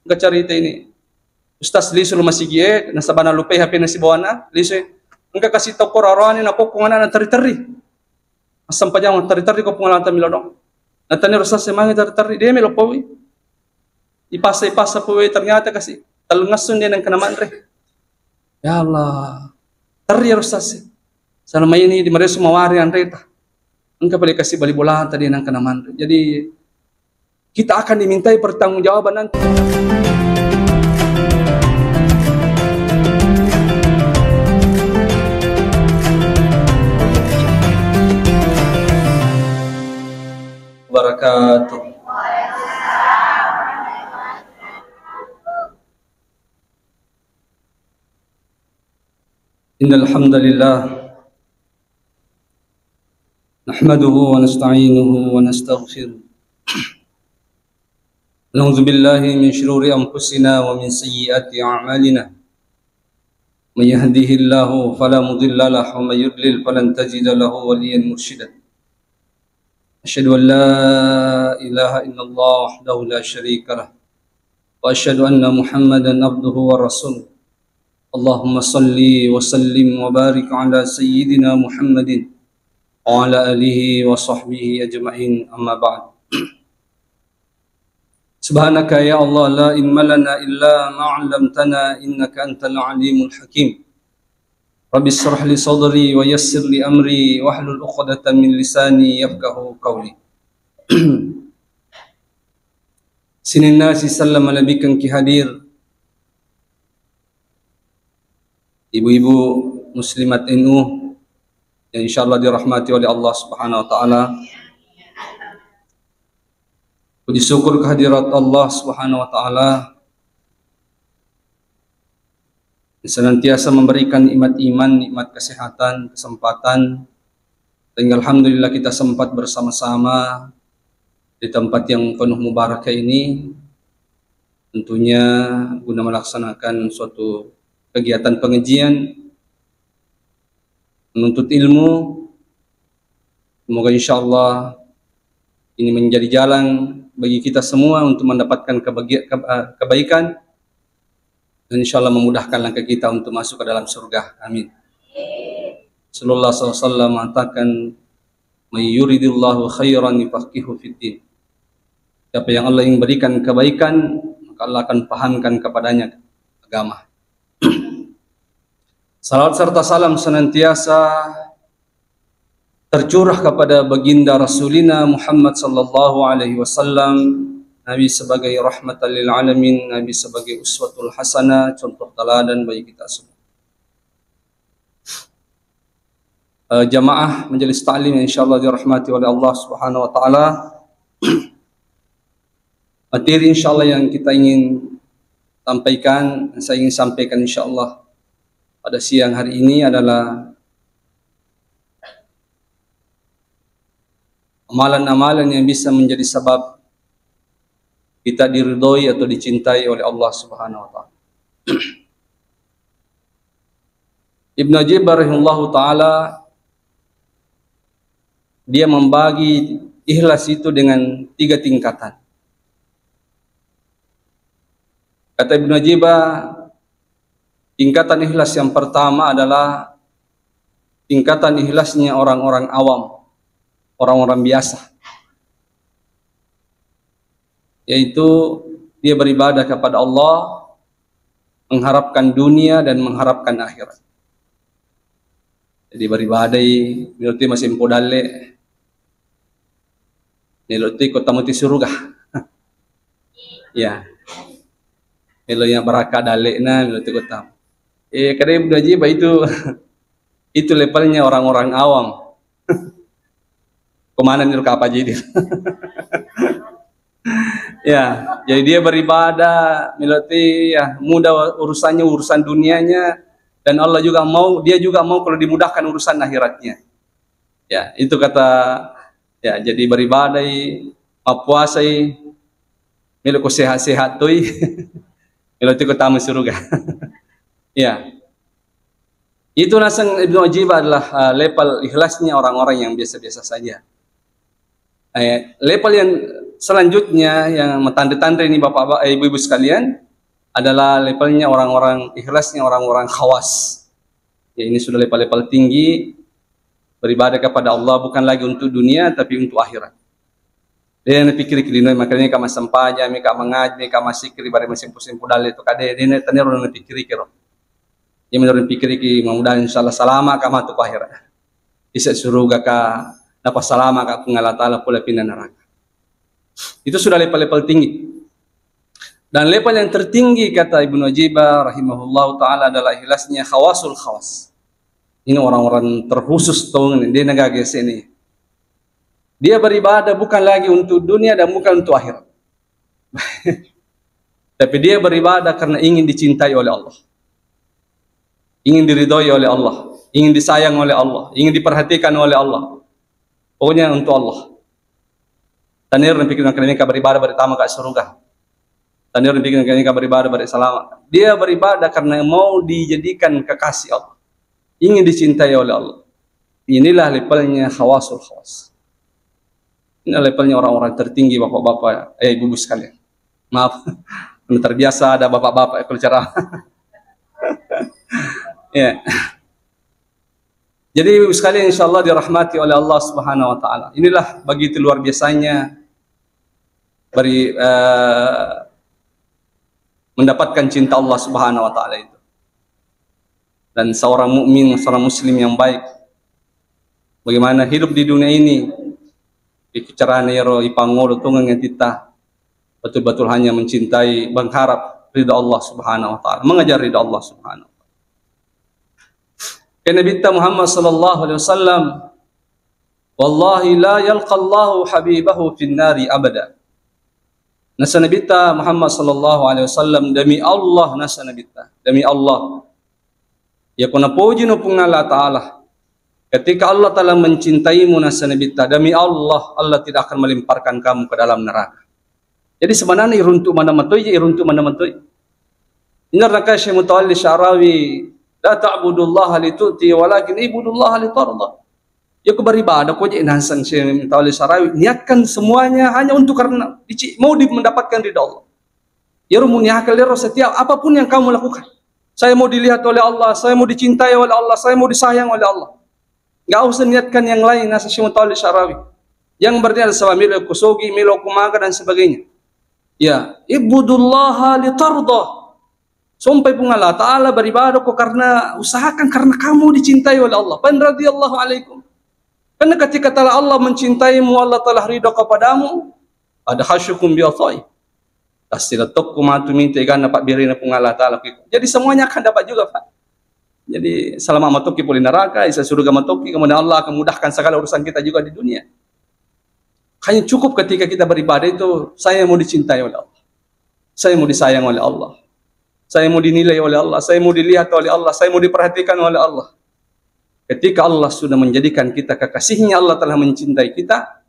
Ang carita ini. Ustaz liso lumasigie, nasa bana lupay hapi na si Buwana, liso ang kakasitaw ko rarawanin ako kung ano na tari-tari. Asam pa dyan, tari-tari ko pungalan ta milodong. Natani rosa semangi tari-tari, dia melopawi. Ipasa-ipasa po ternyata kasi talungasun dia ng kanaman re. Ya Allah, tari rosa se. Sana may ini di mareso mawari ang reta. Ang kapali kasi balibulahan tadi ng kanaman re. Jadi kita akan dimintai pertanggungjawaban nanti. Wabarakatuh. Innal hamdalillah nahmaduhu wa nasta'inuhu wa nastaghfiruh. Na'udzu billahi min shururi anfusina wa min sayyiati a'malina. May yahdihillahu fala mudilla lahu wa may yudlil falan tajida lahu waliyyan mursyida. Asyhadu an la ilaha illallah wahdahu la syarika lah wa asyhadu anna Muhammadan abduhu wa rasuluh. Allahumma salli wa sallim wa barik ala sayyidina Muhammadin wa ala alihi wa sahbihi ajma'in, amma ba'd. Subhanaka ya Allah la ilma lana illa ma 'allamtana innaka antal alimul hakim. Rabbi shrah li sadri wa yassir li amri wahlul 'uqdatam min lisani yafqahu qawli. Sinin nasi sallama labikan ki hadir. Ibu-ibu muslimat NU yang insyaallah dirahmati oleh Allah Subhanahu wa taala. Puji syukur kehadirat Allah Subhanahu wa taala senantiasa memberikan nikmat iman, nikmat kesehatan, kesempatan, sehingga alhamdulillah kita sempat bersama-sama di tempat yang penuh mubarakah ini, tentunya guna melaksanakan suatu kegiatan pengajian, menuntut ilmu. Semoga insyaallah ini menjadi jalan bagi kita semua untuk mendapatkan kebaikan. Dan insyaallah memudahkan langkah kita untuk masuk ke dalam surga. Amin. Sallallahu alaihi wasallam mengatakan, "May yuridillahu khairan yufaqihu fid din." Siapa yang Allah ingin berikan kebaikan, maka Allah akan pahamkan kepadanya agama. Salawat serta salam senantiasa tercurah kepada baginda Rasulina Muhammad sallallahu alaihi wasallam, Nabi sebagai rahmatan lil alamin, Nabi sebagai uswatul hasanah, contoh teladan bagi kita semua. Jamaah majelis ta'lim yang insyaallah dirahmati oleh Allah Subhanahu wa taala. Materi insyaallah yang kita ingin sampaikan, saya ingin sampaikan insyaallah pada siang hari ini adalah amalan-amalan yang bisa menjadi sebab kita diridhoi atau dicintai oleh Allah Subhanahu wa taala. Ibnu Jibr rahimahullahu taala dia membagi ikhlas itu dengan 3 tingkatan. Kata Ibnu Jibr, tingkatan ikhlas yang pertama adalah tingkatan ikhlasnya orang-orang awam, orang-orang biasa, yaitu dia beribadah kepada Allah, mengharapkan dunia dan mengharapkan akhirat. Jadi beribadah miluti masih podale, miluti kota muti surga. Ya, milunya baraka dale na miluti kota. Kadang belajar itu levelnya orang-orang awam. Kemana nih apa jadi? Ya, jadi dia beribadah, milati ya mudah urusannya, urusan dunianya, dan Allah juga mau, dia juga mau kalau dimudahkan urusan akhiratnya. Ya, itu kata ya, jadi beribadah, puasai, milik sehat-sehat tuh, milati kota surga. Ya, itu nasang Ibnu Jibr adalah level ikhlasnya orang-orang yang biasa-biasa saja. Level yang selanjutnya yang tanda-tanda ini bapak-bapak, ibu-ibu sekalian, adalah levelnya orang-orang ikhlasnya orang-orang khawas. Ya, ini sudah level-level tinggi, beribadah kepada Allah bukan lagi untuk dunia tapi untuk akhirat. Dia pikir kilino makanya kama sampaja, mika mengaji, kama sikri bare mesin pusing pudal itu kade dia tanero na pikir kiro. Ya menurut pikir ki mudah insyaallah salama kama tu akhirat. Bisa surga ka dapat salama ka pengala taala pula pindah neraka. Itu sudah level-level tinggi. Dan level yang tertinggi kata Ibnu Ajibah rahimahullah taala adalah ikhlasnya khawasul khawas. Ini orang-orang terkhusus tuh di negara ini. Dia beribadah bukan lagi untuk dunia dan bukan untuk akhirat. Tapi dia beribadah karena ingin dicintai oleh Allah. Ingin diridhoi oleh Allah, ingin disayang oleh Allah, ingin diperhatikan oleh Allah. Pokoknya untuk Allah. Tanir dan pikiran mereka beribadah bersama ke surga. Tanir dan pikiran mereka beribadah bersama. Dia beribadah karena mau dijadikan kekasih Allah. Ingin dicintai oleh Allah. Inilah levelnya khawasul khawas. Ini levelnya orang-orang tertinggi bapak-bapak, ibu-ibu sekalian. Maaf, terbiasa ada bapak-bapak kalau ceramah. Ya. Jadi ibu sekalian insyaallah dirahmati oleh Allah Subhanahu wa taala. Inilah begitu luar biasanya mendapatkan cinta Allah Subhanahu wa taala itu. Dan seorang mukmin, seorang muslim yang baik bagaimana hidup di dunia ini bicara nero ipangolo tungang tita betul-betul hanya mencintai, mengharap ridha Allah Subhanahu wa taala, mengejar ridha Allah Subhanahu. Nabi Muhammad sallallahu alaihi wasallam, wallahi la yalqa Allahu habibahu fin nari abada. Nasa Nabi Muhammad sallallahu alaihi wasallam demi Allah nasa Nabi demi Allah. Ya kuna puji no pungala taala. Ketika Allah telah mencintaimu nasa Nabi demi Allah, Allah tidak akan melemparkan kamu ke dalam neraka. Jadi sebenarnya iruntu mana matoi iruntu mana matoi. Ini neraka Syekh Mutawalli Syarawi la ta'budullaha litu'ti walakin ibudullaha litarda. Ya ku beribadah ko je nasan Syekh Mutawalli Syarawi niatkan semuanya hanya untuk karena mau mendapatkan ridha Allah. Ya rumun ya kalero setiap apapun yang kamu lakukan. Saya mau dilihat oleh Allah, saya mau dicintai oleh Allah, saya mau disayang oleh Allah. Enggak usah niatkan yang lain nasa Syekh Mutawalli Syarawi. Yang berniat sama milo kusogi, milo kumaga dan sebagainya. Ya, ibudullaha litarda. Sampai pun Allah Ta'ala beribadah kok karena usahakan karena kamu dicintai oleh Allah. Pan radhiyallahu alaikum. Karena ketika telah Allah mencintaimu, Allah telah ridha kepadamu, ada hasyukum bi athai. Tasiratuk kumatu minta ikan dapat birina pun Allah Ta'ala. Jadi semuanya akan dapat juga, Pak. Jadi selama matoki pulih neraka, isa surga matoki, kemudian Allah akan mudahkan segala urusan kita juga di dunia. Hanya cukup ketika kita beribadah itu, saya mau dicintai oleh Allah. Saya mau disayang oleh Allah. Saya mau dinilai oleh Allah, saya mau dilihat oleh Allah, saya mau diperhatikan oleh Allah. Ketika Allah sudah menjadikan kita kekasihnya, Allah telah mencintai kita.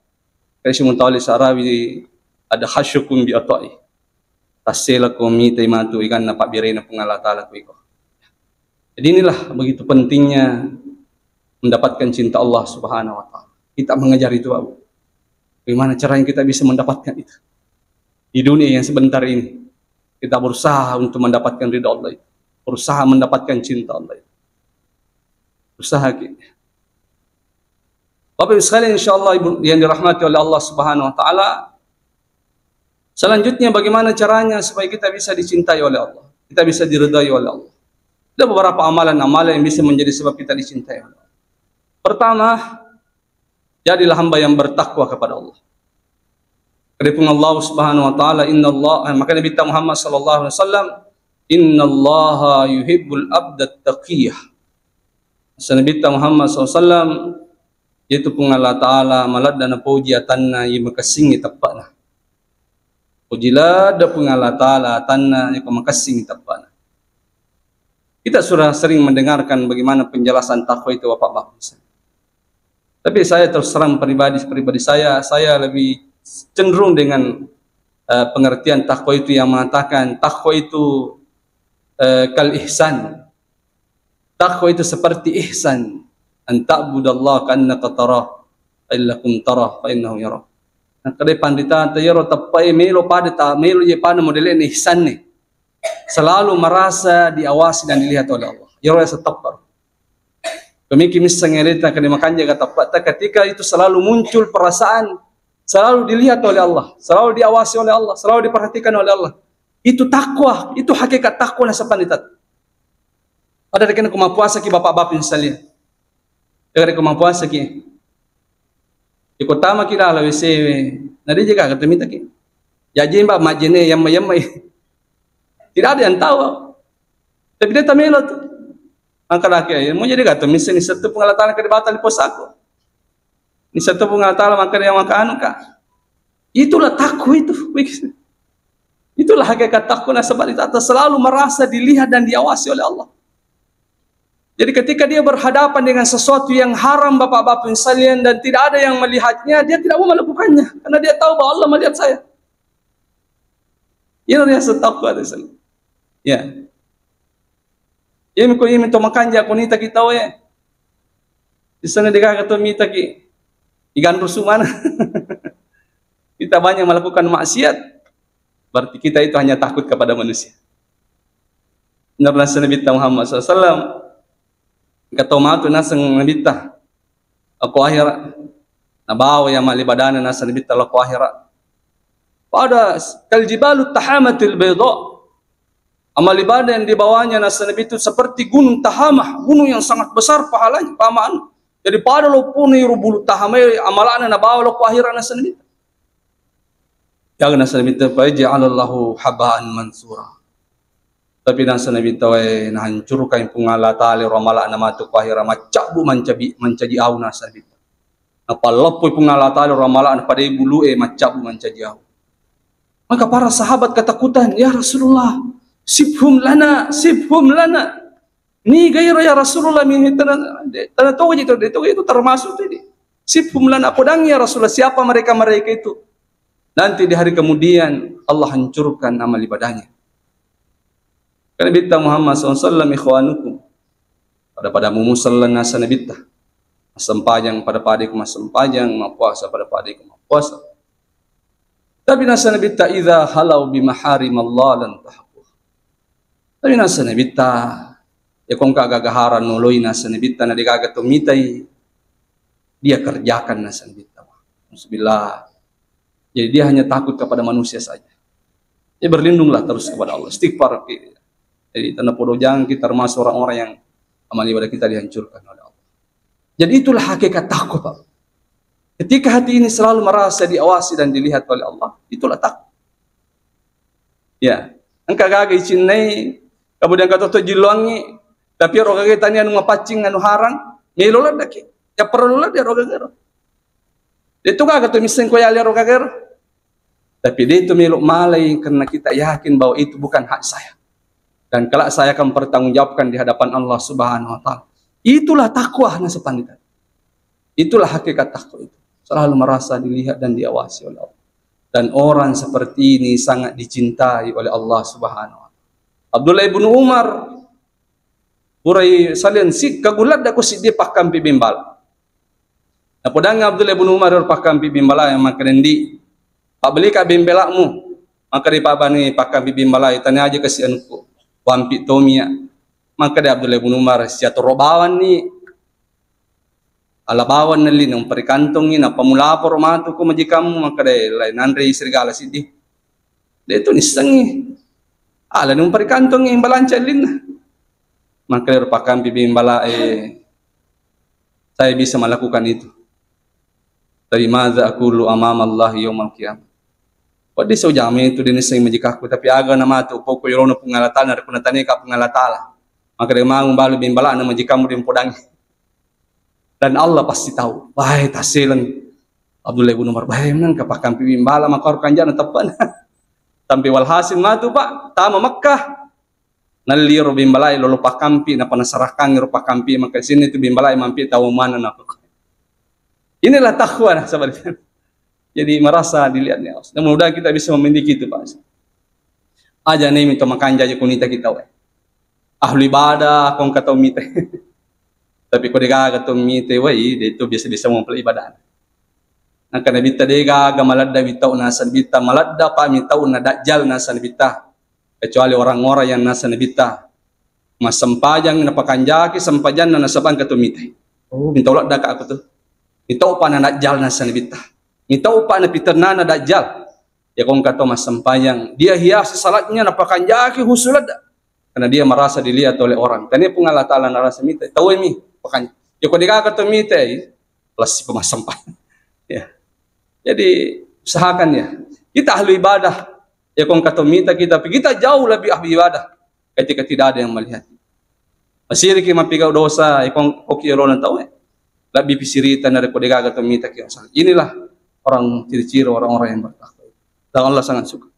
Syekh Mutawalli Syarawi ada hasyukum bi atai. Taselakum mitamatu ikan napak birena pengala taala ku iko. Jadi inilah begitu pentingnya mendapatkan cinta Allah Subhanahu wa taala. Kita mengejar itu, Abu. Bagaimana caranya kita bisa mendapatkan itu? Di dunia yang sebentar ini. Kita berusaha untuk mendapatkan ridha Allah itu. Berusaha mendapatkan cinta Allah itu. Berusaha kita. Bapak Ibu sekalian insyaallah yang dirahmati oleh Allah Subhanahu wa taala. Selanjutnya bagaimana caranya supaya kita bisa dicintai oleh Allah. Kita bisa diridhai oleh Allah. Ada beberapa amalan-amalan yang bisa menjadi sebab kita dicintai oleh Allah. Pertama, jadilah hamba yang bertakwa kepada Allah. Kedipun Allah Subhanahu wa taala innallaha maka Nabi Muhammad sallallahu alaihi wasallam innallaha yuhibbul abdat taqiyah. Nabi Muhammad sallallahu alaihi wasallam yaitu pun Allah taala malad dan puji atanna yang makasingi tepatna. Pujilah da pun Allah taala atanna yang makasingi tepatna. Kita sudah sering mendengarkan bagaimana penjelasan takwa itu Bapak-bapak. Tapi saya terus terang pribadi saya lebih cenderung dengan pengertian takwa itu yang mengatakan takwa itu kal ihsan. Takwa itu seperti ihsan. An ta'budallaha ka'annaka tarah, illakum tarah fa innahu yarah. Nakade pandita tayaro tapai melo pada ta melo je pada model ini ihsan nih. Selalu merasa diawasi dan dilihat oleh Allah. Yaro ya tapar. Kami kimis sengerita kani makanya kata tak ketika itu selalu muncul perasaan selalu dilihat oleh Allah, selalu diawasi oleh Allah, selalu diperhatikan oleh Allah. Itu takwa, itu hakikat takwa na sa pandita. Ada rekan kumapuasa ki bapak-bapak sekalian. Dari kumapuasa ki. Ikut tama kira ala wc. Nadi jaga katemita ki. Jaji mbak majene yamma. Tidak ada yang tahu. Tapi dia tamelo tu. Angka laki ya, mau jadi kata misalnya ni satu pengalatan ke batal pos aku. Ni satu pengalatan maka dia maka anu ka. Itulah takwa itu. Itulah hakikat takwa nasabari atas selalu merasa dilihat dan diawasi oleh Allah. Jadi ketika dia berhadapan dengan sesuatu yang haram bapak-bapak sekalian dan tidak ada yang melihatnya, dia tidak mau melakukannya karena dia tahu bahwa Allah melihat saya. Ini rasa takwa itu. Ya. Ini ko ini to makanja ko nita kita we. Di sana deka to mita ki igan rusuman. Kita banyak melakukan maksiat. Berarti kita itu hanya takut kepada manusia. Benar Nabi Muhammad SAW. Kata matu nasang nabita. Aku akhirat. Nabawa yang malibadana nasa nabita laku akhirat. Pada kaljibalut tahamatil bayda. Amal ibadah yang dibawanya nasa nabi itu seperti gunung Tahamah, gunung yang sangat besar pahalanya, pamaan. Jadi pada lo pun irubulu Tahamah amalan na bawa lo akhirat nasa nabi. Yang nasa nabi itu faja'alallahu habaan mansura. Tapi nasa nabi itu nahancurkan pungala tali ramala na matu akhirat macabu mancaji au nasa nabi. Napalapoy pungala tali ramala na pada bulu macabu mancaji au. Maka para sahabat ketakutan, ya Rasulullah, sibhum lana. Ni gairo ya Rasulullah min tanah tahu itu termasuk tadi. Sibhum lana pedang ya Rasulullah, siapa mereka itu? Nanti di hari kemudian Allah hancurkan amal ibadahnya. Karena bita Muhammad SAW ikhwanukum pada musallan nasa nabita sempajang pada padiku sempajang mapuasa pada padiku mapuasa. Tapi nasa nabita idza halau bimaharim Allah lan tahquq. Tapi nasa nabita ya kung kagagaharan nuloy nasa nabita na digagatumitay dia kerjakan nasa nabita. Bismillah. Jadi dia hanya takut kepada manusia saja. Ya berlindunglah terus kepada Allah. Istighfar. Jadi tanda podo jangan kita termasuk orang-orang yang amal ibadah kita dihancurkan oleh Allah. Jadi itulah hakikat takwa, Pak. Ketika hati ini selalu merasa diawasi dan dilihat oleh Allah, itulah takwa. Ya, engkau gagai cinai, kemudian kata tu jiluangi, tapi orang gagai tanya anu ngapacing anu harang, melola daki. Ya perlu lah dia orang gagai. Itu kagak tu misen ko yali orang gagai. Tapi dia itu melok malai karena kita yakin bahwa itu bukan hak saya. Dan kelak saya akan bertanggungjawabkan di hadapan Allah Subhanahu wa taala. Itulah takwa nasa pandita. Itulah hakikat takwa itu. Selalu merasa dilihat dan diawasi oleh Allah. Dan orang seperti ini sangat dicintai oleh Allah Subhanahu wa taala. Abdullah ibn Umar burai salian si kagulat da ko si dia pakam pibimbal. Na podang Abdullah ibn Umar pakam pibimbala yang makanendi. Pabeli ka bimbelakmu. Maka di pabani pakam pibimbala tanya aja kasihan ko. Wampi tomia. Maka di Abdullah ibn Umar siya robawan ni alabawan nali ng perikantong ni na pamulapor mato ko majikamu maka di lain andre isirgala sidi. Dito nisangi. Ala nung perikantong yung balanca lin. Maka di rupakan bibimbala saya bisa melakukan itu. Dari maza aqulu amam Allah yawmal qiyamah. Pwede sa ujami itu din sa majikaku tapi aga na mato po ko yoro na pungalatan na kunatani ka pungalatala. Maka di mangung balu bimbala na majikamu din podang. Dan Allah pasti tahu. Baik hasilan Abdullah ibn Umar baik nang kapakang bimbala maka kanjan na tapan. Tampi walhasil matu pak tama Makkah. Naliro bimbalay lolo pakampi na panasarakang ro pakampi maka sini itu bimbalay mampi tahu mana na ako. Inilah takwa nah sahabat. Jadi merasa dilihatnya. Dan mudah-mudahan kita bisa memiliki itu Pak. Aja nih minta makan jaja kunita kita we. Ahli ibadah kong kata mite. Tapi kau dega kata mite we itu biasa-biasa mau ibadah. Naka nabita dega gamalada bitau nasa nabita malada pa mitau na dajjal nasa nabita. Kecuali orang-orang yang nasa nabita. Mas sempajang napakanjaki sempajan na nasabang katumite. Oh, minta ulat daka aku tuh. Mitau pa na dajjal nasa nabita. Mitau pa na piterna na dajjal. Ya kong kato mas sempajang dia hiasi salatnya napakanjaki husulat. Karena dia merasa dilihat oleh orang. Tanya pun Allah Ta'ala narasa mite. Tahu ini. Makanya. Ya kok dia kata mite. Plus pemas sempajang. Ya. Jadi usahakan ya. Kita ahli ibadah. Ya kong kata kita jauh lebih ahli ibadah ketika tidak ada yang melihat. Masih kita mapigau dosa. Ya kong kokiro nan tahu ya. Lebih pisiritan dari kodega kata mita kita. Inilah orang ciri-ciri orang-orang yang bertakwa. Dan Allah sangat suka.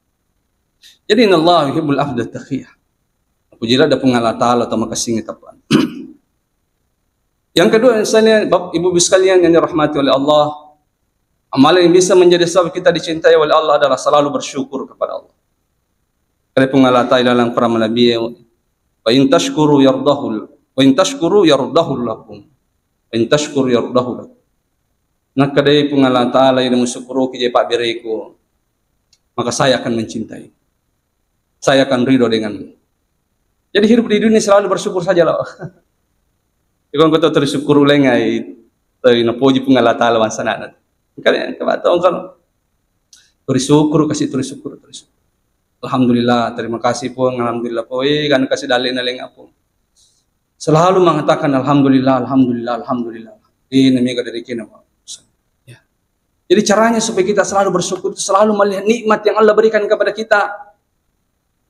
Jadi Allah yuhibbul afda taqiyah. Pujilah ada pengalat Allah atau makasih ngitapan. Yang kedua, misalnya ibu sekalian yang dirahmati oleh Allah. Amalan yang bisa menjadi sebab kita dicintai oleh Allah adalah selalu bersyukur kepada Allah. Karena pengalatan dalam para nabi, wa in tashkuru yardahu, wa in tashkuru yardahu lakum, wa in tashkuru yardahu lakum. Nak kadai pengalatan Allah yang mensyukuru kijai pak beriku, maka saya akan mencintai. Saya akan ridho denganmu. Jadi hidup di dunia selalu bersyukur saja lah. Jika kita tersyukur lengai, terinapuji pengalatan Allah sana. Kalian kebatong kalau bersyukur kasih tersyukur. Alhamdulillah, terima kasih pun, alhamdulillah pun, kan kasih dalil naleng apa. Selalu mengatakan alhamdulillah, alhamdulillah, alhamdulillah. Ini mega dari kita. Ya. Jadi caranya supaya kita selalu bersyukur, selalu melihat nikmat yang Allah berikan kepada kita.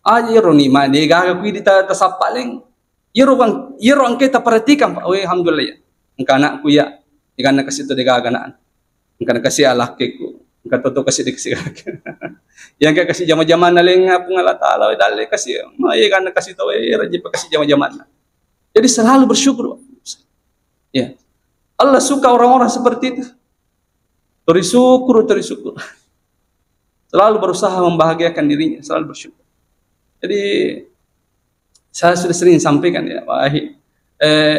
Ayo nikmat dia gak aku kita tasapa leng. Iro ang kita perhatikan, oh alhamdulillah ya. Engkau anakku ya, ikan nak kasih tu dia ganaan. Engkau kasih alakiku, engkau tu kasih dikasih kaki. Yang kau kasih jama-jama naleng apa ngalat Allah, dalil kasih, mai kan kasih tahu rajin kasih jama-jama. Jadi selalu bersyukur. Ya, Allah suka orang-orang seperti itu. Tersyukur. Selalu berusaha membahagiakan dirinya, selalu bersyukur. Jadi saya sudah sering sampaikan ya,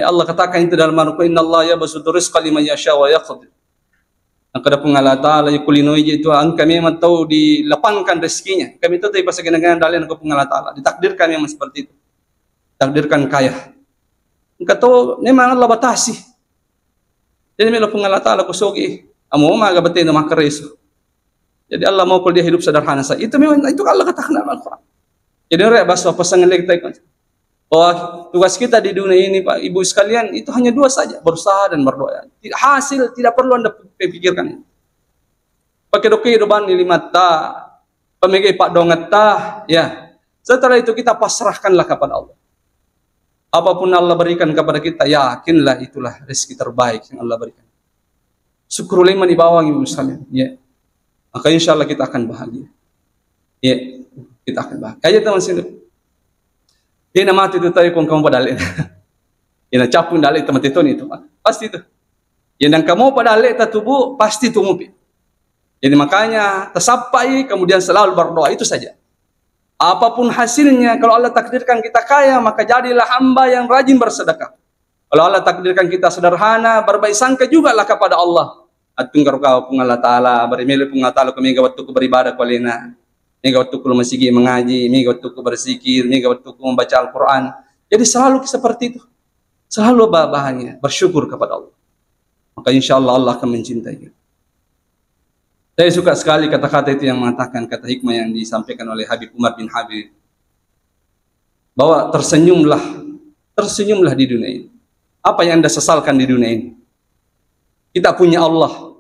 Allah katakan itu dalam Al-Quran, Inna Allah yabsutu rizqa liman yasha wa yaqdir. Kada pengalat Allah yukulino itu kami memang tahu dilapangkan rezekinya. Kami tahu tapi pas genangan dalil ke pengalat Allah ditakdirkan memang seperti itu. Takdirkan kaya. Engkau tahu memang Allah batasi. Jadi melo pengalat Allah kusogi. Amo maga batay na makareso. Jadi Allah mau kalau dia hidup sederhana saja. Itu memang itu Allah katakan dalam Al-Quran. Jadi rek bahasa pasangan lektai kan. Oh, tugas kita di dunia ini Pak Ibu sekalian itu hanya dua saja, berusaha dan berdoa. Hasil tidak perlu Anda pikirkan. Pakai doa kehidupan ini mata, pemigai Pak dongata, ya. Setelah itu kita pasrahkanlah kepada Allah. Apapun Allah berikan kepada kita, yakinlah itulah rezeki terbaik yang Allah berikan. Syukur liman di bawah Ibu sekalian, ya. Maka insya Allah kita akan bahagia. Ya, kita akan bahagia. Ayo teman sini. Dia mati itu tahu kong kamu padalik. Yang capung dalik teman itu pasti itu. Yang kamu padalik tubuh pasti tumupi. Jadi makanya tersapai kemudian selalu berdoa itu saja. Apapun hasilnya kalau Allah takdirkan kita kaya maka jadilah hamba yang rajin bersedekah. Kalau Allah takdirkan kita sederhana berbaik sangka juga lah kepada Allah. Atunggar kau pengalat Taala berimili pengalat Taala kami waktu beribadah kualina. Mega waktu ku masih mengaji, mega waktu ku berzikir, mega waktu ku membaca Al-Quran. Jadi selalu seperti itu. Selalu bahagia, bersyukur kepada Allah. Maka insya Allah Allah akan mencintai kita. Saya suka sekali kata-kata itu yang mengatakan, kata hikmah yang disampaikan oleh Habib Umar bin Habib. Bahwa tersenyumlah di dunia ini. Apa yang Anda sesalkan di dunia ini? Kita punya Allah.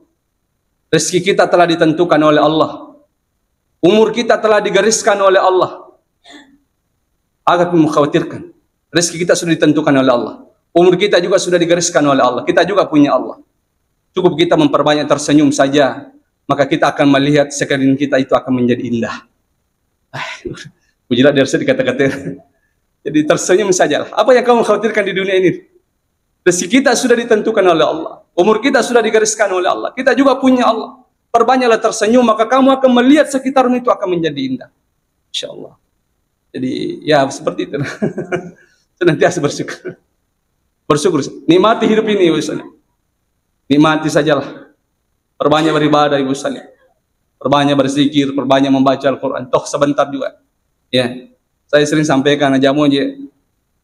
Rezeki kita telah ditentukan oleh Allah. Umur kita telah digariskan oleh Allah. Agak mengkhawatirkan. Rezeki kita sudah ditentukan oleh Allah. Umur kita juga sudah digariskan oleh Allah. Kita juga punya Allah. Cukup kita memperbanyak tersenyum saja. Maka kita akan melihat sekeliling kita itu akan menjadi indah. Pujilah dari sini kata-kata. Jadi tersenyum sajalah. Apa yang kamu khawatirkan di dunia ini? Rezeki kita sudah ditentukan oleh Allah. Umur kita sudah digariskan oleh Allah. Kita juga punya Allah. Perbanyaklah tersenyum, maka kamu akan melihat sekitarmu itu akan menjadi indah. Insya Allah. Jadi, ya seperti itu. Senantiasa bersyukur. Bersyukur. Nikmati hidup ini. Nikmati sajalah. Perbanyak beribadah ibu sekalian. Perbanyak berzikir, perbanyak membaca Al-Quran. Toh sebentar juga. Ya, saya sering sampaikan aja mau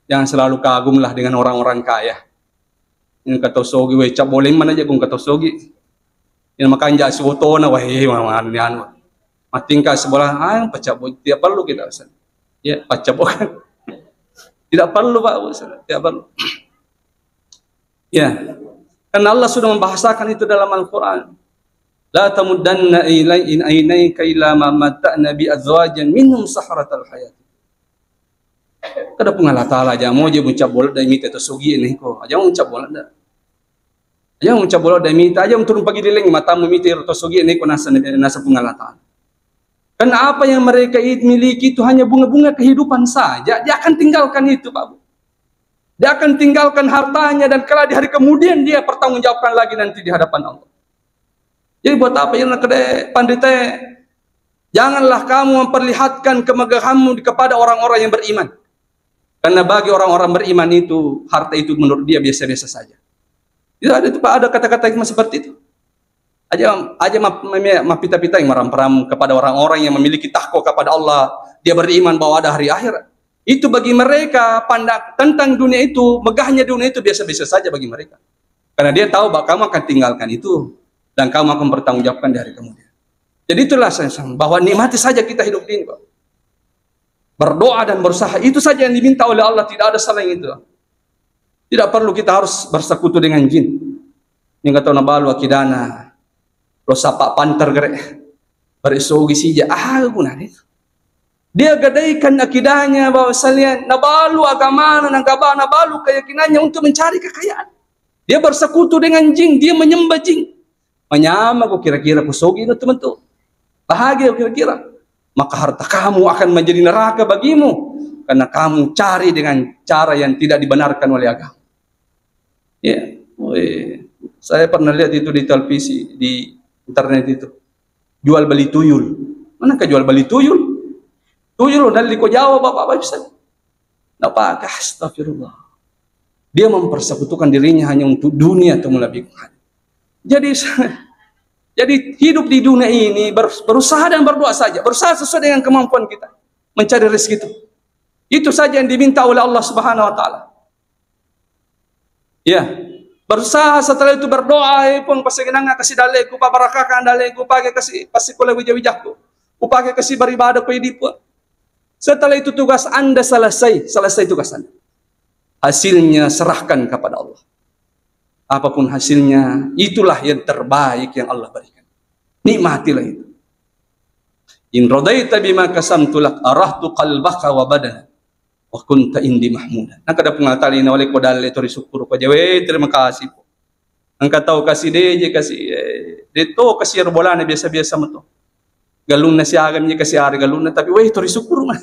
jangan selalu kagumlah dengan orang-orang kaya. Ini kata sogi, weh cap boleh mana aja kung kata sogi. Ini makanya jadi foto na, wah mana ni anu. Matingkah sebelah, pacap tidak perlu kita. Ya, pacap bukan. Tidak perlu Pak, tidak perlu. Ya, karena Allah sudah membahasakan itu dalam Al-Quran. La tamuddanna ilaika ila ma matta'na bi azwajan minhum sahratal hayat. Kada pungala taala aja mau je bucap bola dai mita to sugi ini ko. Aja mau ucap bola dah. Aja mau ucap bola dai mita aja turun pagi dileng matamu mita to sugi ini ko nasa pungala taala. Karena apa yang mereka miliki itu hanya bunga-bunga kehidupan saja. Dia akan tinggalkan itu Pak Bu. Dia akan tinggalkan hartanya dan kala di hari kemudian dia pertanggungjawabkan lagi nanti di hadapan Allah. Jadi buat apa yang kedai pandita? Janganlah kamu memperlihatkan kemegahanmu kepada orang-orang yang beriman. Karena bagi orang-orang beriman itu harta itu menurut dia biasa-biasa saja. Itu ada kata-kata yang seperti itu. Aja mapita-pita yang meram-ram kepada orang-orang yang memiliki takwa kepada Allah. Dia beriman bahwa ada hari akhirat. Itu bagi mereka pandang tentang dunia itu, megahnya dunia itu biasa-biasa saja bagi mereka. Karena dia tahu bahwa kamu akan tinggalkan itu. Dan kamu akan bertanggungjawabkan di hari kemudian. Jadi itulah saya bahwa nikmati saja kita hidup ini Pak. Berdoa dan berusaha itu saja yang diminta oleh Allah, tidak ada selain itu. Tidak perlu kita harus bersekutu dengan jin. Yang kata nabalu akidana, lo sapa panter gere, berisogi sija, gunanya. Dia gadaikan akidahnya bahwa salian nabalu agama, nabalu keyakinannya untuk mencari kekayaan. Dia bersekutu dengan jin, dia menyembah jin. Menyama kok kira-kira kusogi itu teman-teman. Bahagia kira-kira. Maka harta kamu akan menjadi neraka bagimu. Karena kamu cari dengan cara yang tidak dibenarkan oleh agama. Ya, saya pernah lihat itu di televisi, di internet itu. Jual beli tuyul. Manakah jual beli tuyul? Tuyul dari ko Jawa Bapak-bapak bisa. Napa astagfirullah. Dia mempersekutukan dirinya hanya untuk dunia atau melebihkan. Jadi hidup di dunia ini berusaha dan berdoa saja. Berusaha sesuai dengan kemampuan kita. Mencari rezeki itu. Itu saja yang diminta oleh Allah Subhanahu wa taala. Ya, berusaha setelah itu berdoa pun pasinginanga kasih daleku pabarakakan daleku pakai kasih pasti kula wijah-wijahku. Upake kasih beribadah ku hidup. Setelah itu tugas Anda selesai tugas Anda. Hasilnya serahkan kepada Allah. Apapun hasilnya, itulah yang terbaik yang Allah berikan. Nikmatilah itu. In radaita bima kasamtu lak arahtu qalbaka wa badana wa kunta indi mahmudan. Nak ada pengatali na wali ko dal ito risukuro ko jawe terima kasih po. Ang kataw kasi deje kasi dito kasi arbolana biasa-biasa mo to. Galun na siya agam niya kasi ari galun na tapi we ito risukuro man.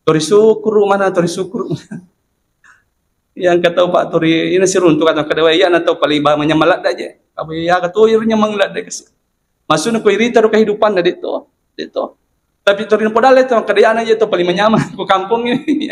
Torisukuro man torisukuro. Yang kata Pak Turi ini sirun tu kata kedua ya atau paliba menyamalat aja. Apa ya kata nya manglat deh kasi. Masuk na ko irita do kehidupan na dito. Tapi Turi podal itu kedayaan aja to paling menyaman ko kampung ini.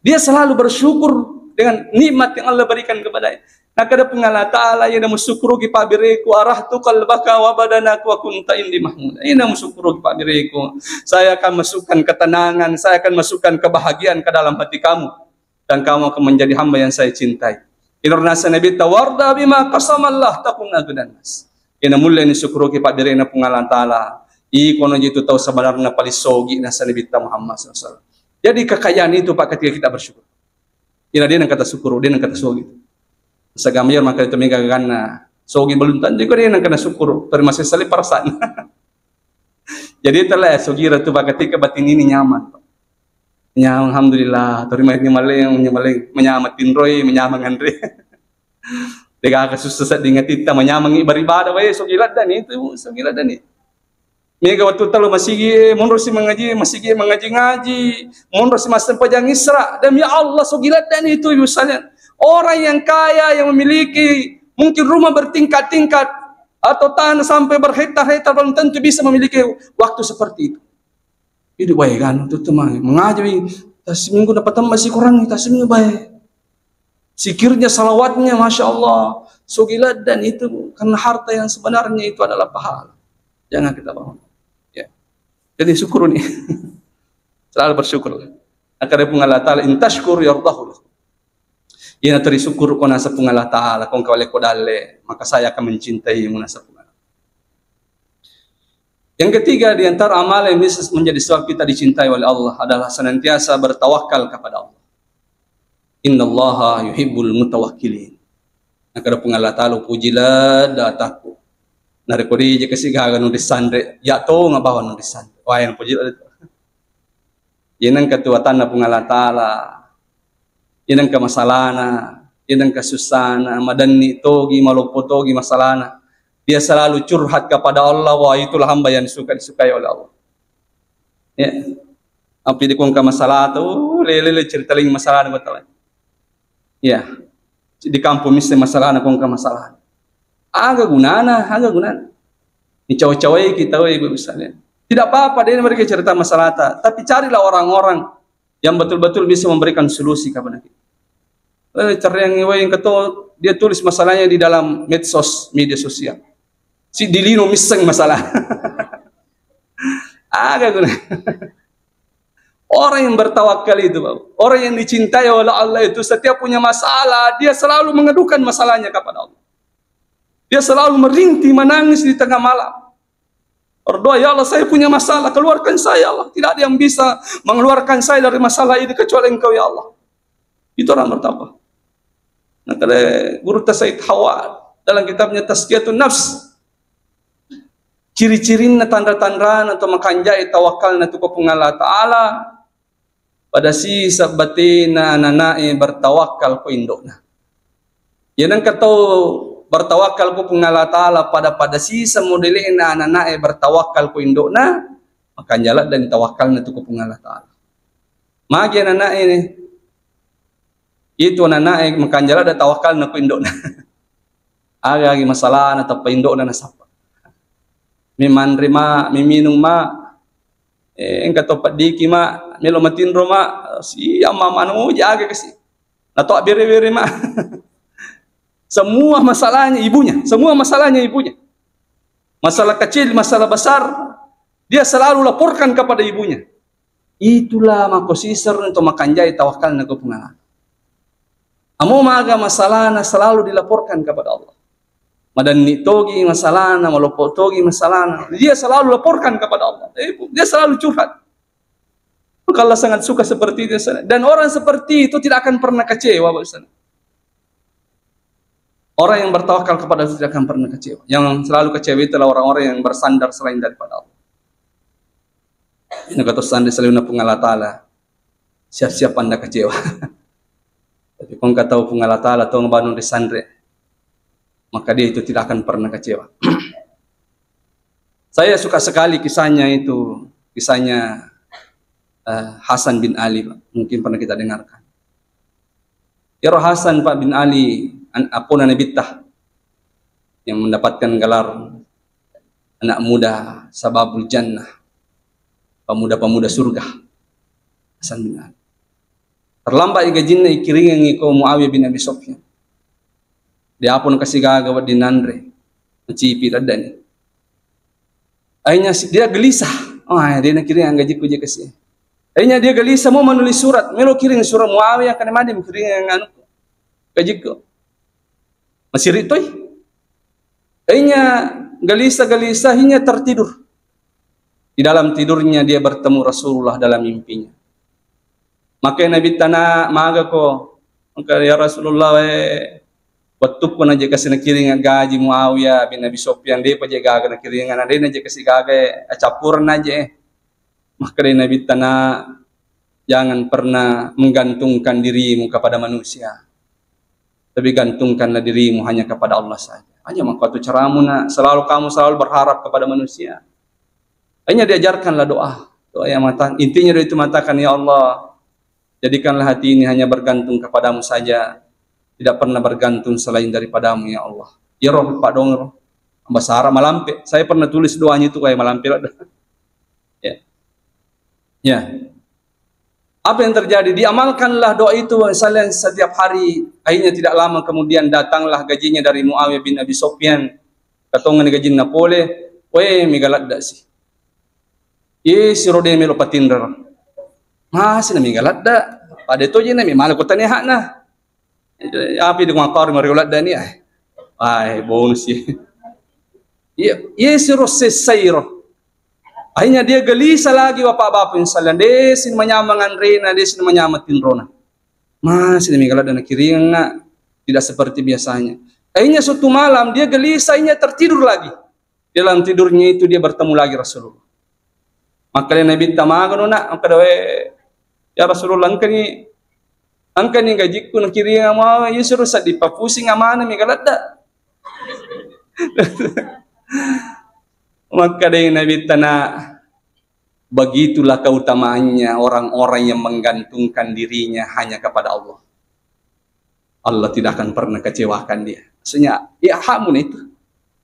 Dia selalu bersyukur dengan nikmat yang Allah berikan kepadanya. Nah kada pengala taala ya namu syukuru ki pabireku arahtu qalbaka wa badanaku wa kunta indi mahmud. Ina syukuru ki pabireku. Saya akan masukkan ketenangan, saya akan masukkan kebahagiaan ke dalam hati kamu. Dan kamu akan menjadi hamba yang saya cintai. Inurnasa Nabi tawarda bima qasamallah takun agdan nas. Ina mulai ni syukuru ki pabirena pengalan taala. Ikono jitu tahu sebenarnya palisogi nasa Nabi Muhammad SAW. Jadi kekayaan itu Pak ketika kita bersyukur. Ina dia yang kata syukuru, dia yang kata sogi. Sagamir maka itu megagana sogi belum tanti ko dia yang kata syukuru. Terima kasih sekali perasaan. Jadi itulah sogi itu Pak ketika batin ini nyaman. Ya alhamdulillah, terima kasih maling menyamat Roy, menyamang Andre. Dega kasusah dengan kita menyamang beribadah, wae so gila dan itu, so gila dan itu. Mega waktu talu masih mundur si mengaji, masih mengaji, mundur si masih pajang Isra. Demi Allah so gila dan itu misalnya orang yang kaya yang memiliki mungkin rumah bertingkat-tingkat atau tanah sampai berhektar-hektar belum tentu bisa memiliki waktu seperti itu. Itu baik kan, itu teman mengaji. Tas minggu dapat masih kurang, tas minggu baik. Zikirnya, salawatnya, Masya Allah. So gila, dan itu karena harta yang sebenarnya itu adalah pahala. Jangan kita bohong. Ya. Jadi syukur nih. Selalu bersyukur. Akhirnya pun Allah Ta'ala, intashkur yardahu. Ia teri syukur ko nasa pung Allah Ta'ala, kung kawali ko dale, maka saya akan mencintai mo nasa pung Allah. Yang ketiga, di antara amal yang bisa menjadi sebab kita dicintai oleh Allah adalah senantiasa bertawakal kepada Allah. Innallaha yuhibbul mutawakkilin. Nakada pung Allah Ta'ala, pujilah dataku. Narikodi je kasi gaga nung disandre, yato nga bawa nung disandre. Wah, yang pujilah dito. Yan ang katuwatan na pung Allah Ta'ala. Yan ang kamasalana, yan ang kasusana, madani togi, malupot togi, masalana. Dia selalu curhat kepada Allah, wah itulah hamba yang disukai oleh Allah. Ya. Apa di kong kamasalah tu, lele cerita lagi masalah betul. Ya. Di kampung mesti masalah na kong kamasalah. Agak gunana. Ni cawe-cawe kita ibu misalnya. Tidak apa-apa dia mereka cerita masalah tapi carilah orang-orang yang betul-betul bisa memberikan solusi kepada kita. Cara yang ketua dia tulis masalahnya di dalam media sosial. Si dilino miseng masalah. Agak guna. Orang yang bertawakal itu, orang yang dicintai oleh Allah itu setiap punya masalah, dia selalu mengadukan masalahnya kepada Allah. Dia selalu merintih, menangis di tengah malam. Berdoa, ya Allah saya punya masalah, keluarkan saya Allah. Tidak ada yang bisa mengeluarkan saya dari masalah ini kecuali Engkau ya Allah. Itu orang bertakwa. Nah, kata Guru Tasaid Hawa dalam kitabnya Tazkiyatun Nafs, ciri-cirinya tanda-tanda atau makanjai tawakal na tuko pung Allah Ta'ala pada si sabatina nanai bertawakal ko indokna. Yan ang kataw bertawakal ko pung Allah Ta'ala pada si modeli na nanai bertawakal ko indokna makanjala dan tawakal na tuko pung Allah Ta'ala. Magi nanai ni itu nanai makanjala dan tawakal na ko indokna. Agagi masalah na tapaindo na nasapa. Mimandri ma, miminung ma, engka topat diki ma, melo matinro ma, si mama nu jaga kasi. Nato bere-bere ma. Semua masalahnya ibunya, Masalah kecil, masalah besar, dia selalu laporkan kepada ibunya. Itulah makosisir untuk makanjai tawakal na kepungan. Amo maga masalah na selalu dilaporkan kepada Allah. Madani togi masalah na, malupot togi masalah na. Dia selalu laporkan kepada Allah. Dia selalu curhat. Maka Allah sangat suka seperti itu. Dan orang seperti itu tidak akan pernah kecewa. Orang yang bertawakal kepada Allah tidak akan pernah kecewa. Yang selalu kecewa itulah orang-orang yang bersandar selain daripada Allah. Ini kata sandar selain Allah Ta'ala. Siap-siap anda kecewa. Tapi kalau kata Allah Ta'ala atau ngebangun di sandre, maka dia itu tidak akan pernah kecewa. Saya suka sekali kisahnya itu, kisahnya Hasan bin Ali, mungkin pernah kita dengarkan. Ya Hasan Pak bin Ali, apuna Nabittah, yang mendapatkan gelar anak muda Sababul Jannah, pemuda-pemuda surga. Hasan bin Ali. Terlambat igajinna ikiringan iko Muawiyah bin Abi Sufyan. Dia pun kasih gagawat di nandre, mencipi radani. Akhirnya dia gelisah. Oh, dia nak kirim gaji kuja kasih. Akhirnya dia gelisah mau menulis surat. Melo kirim surat Muawiyah kan mandi kirim yang anu gaji ko. Masih ritoy. Akhirnya gelisah hingga tertidur. Di dalam tidurnya dia bertemu Rasulullah dalam mimpinya. Maka Nabi tanah maga ko, maka ya Rasulullah waktu pun aja kasih nakiring gaji Muawiyah bin Abi Sufyan dia aja gaga nakiringan ada aja kasih gaga capuran aja. Maka Nabi tanah jangan pernah menggantungkan dirimu kepada manusia, tapi gantungkanlah dirimu hanya kepada Allah saja. Hanya maka itu caramu nak selalu kamu selalu berharap kepada manusia. Hanya diajarkanlah doa yang mata intinya itu matakan ya Allah. Jadikanlah hati ini hanya bergantung kepadamu saja. Tidak pernah bergantung selain daripadamu ya Allah. Ya roh Pak dong roh. Bahasa Arab malampe. Saya pernah tulis doanya itu kayak malampe. Ya. Ya. Apa yang terjadi? Diamalkanlah doa itu misalnya setiap hari. Akhirnya tidak lama kemudian datanglah gajinya dari Muawiyah bin Abi Sufyan. Katongan gaji Napole, weh migalat dak sih. Ye siro de melo patindra. Masih na migalat dak. Pada itu je na mi malah kota ni hak na. Api dengan kau mariulat dak ni ay. Ay bonus ye. Ye siro sesairo. Akhirnya dia gelisah lagi bapak-bapak insalan. Desin menyamangan rena, desin menyamatin rona. Masih demikian dan kiringa tidak seperti biasanya. Akhirnya suatu malam dia gelisahnya tertidur lagi. Dalam tidurnya itu dia bertemu lagi Rasulullah. Maka dia Nabi tamagan nak maka dawe ya Rasulullah angkani gajiku nak kiringa mau ya suruh sadi papusing amana mi galada. Maka dia Nabi tanah begitulah keutamaannya orang-orang yang menggantungkan dirinya hanya kepada Allah. Allah tidak akan pernah kecewakan dia. Maksudnya, ya hakmu itu.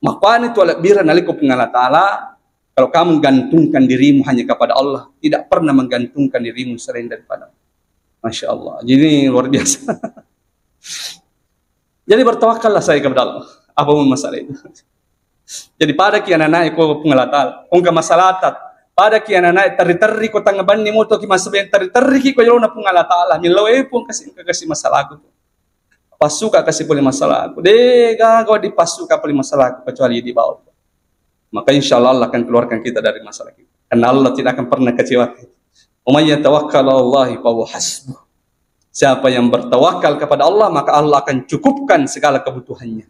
Makanya itu alat bira naliku pengalat ta'ala. Kalau kamu menggantungkan dirimu hanya kepada Allah, tidak pernah menggantungkan dirimu selain daripada Allah. Masya Allah. Jadi luar biasa. Jadi bertawakallah saya kepada Allah. Apapun masalah itu. Jadi pada kian anak aku pengalat ta'ala. Ungka masalah pada kian anak teri-teri ko tangaban ni mo to ki masaben teri-teri ki ko yelo na pung Allah Taala milawe pun kasi masalah aku pasuka kasi puli masalah aku de gago di pasuka puli masalah aku kecuali di bawah. Maka insyaallah Allah akan keluarkan kita dari masalah kita karena Allah tidak akan pernah kecewa. Umay yatawakkal Allah fa huwa hasbuh. Siapa yang bertawakal kepada Allah maka Allah akan cukupkan segala kebutuhannya.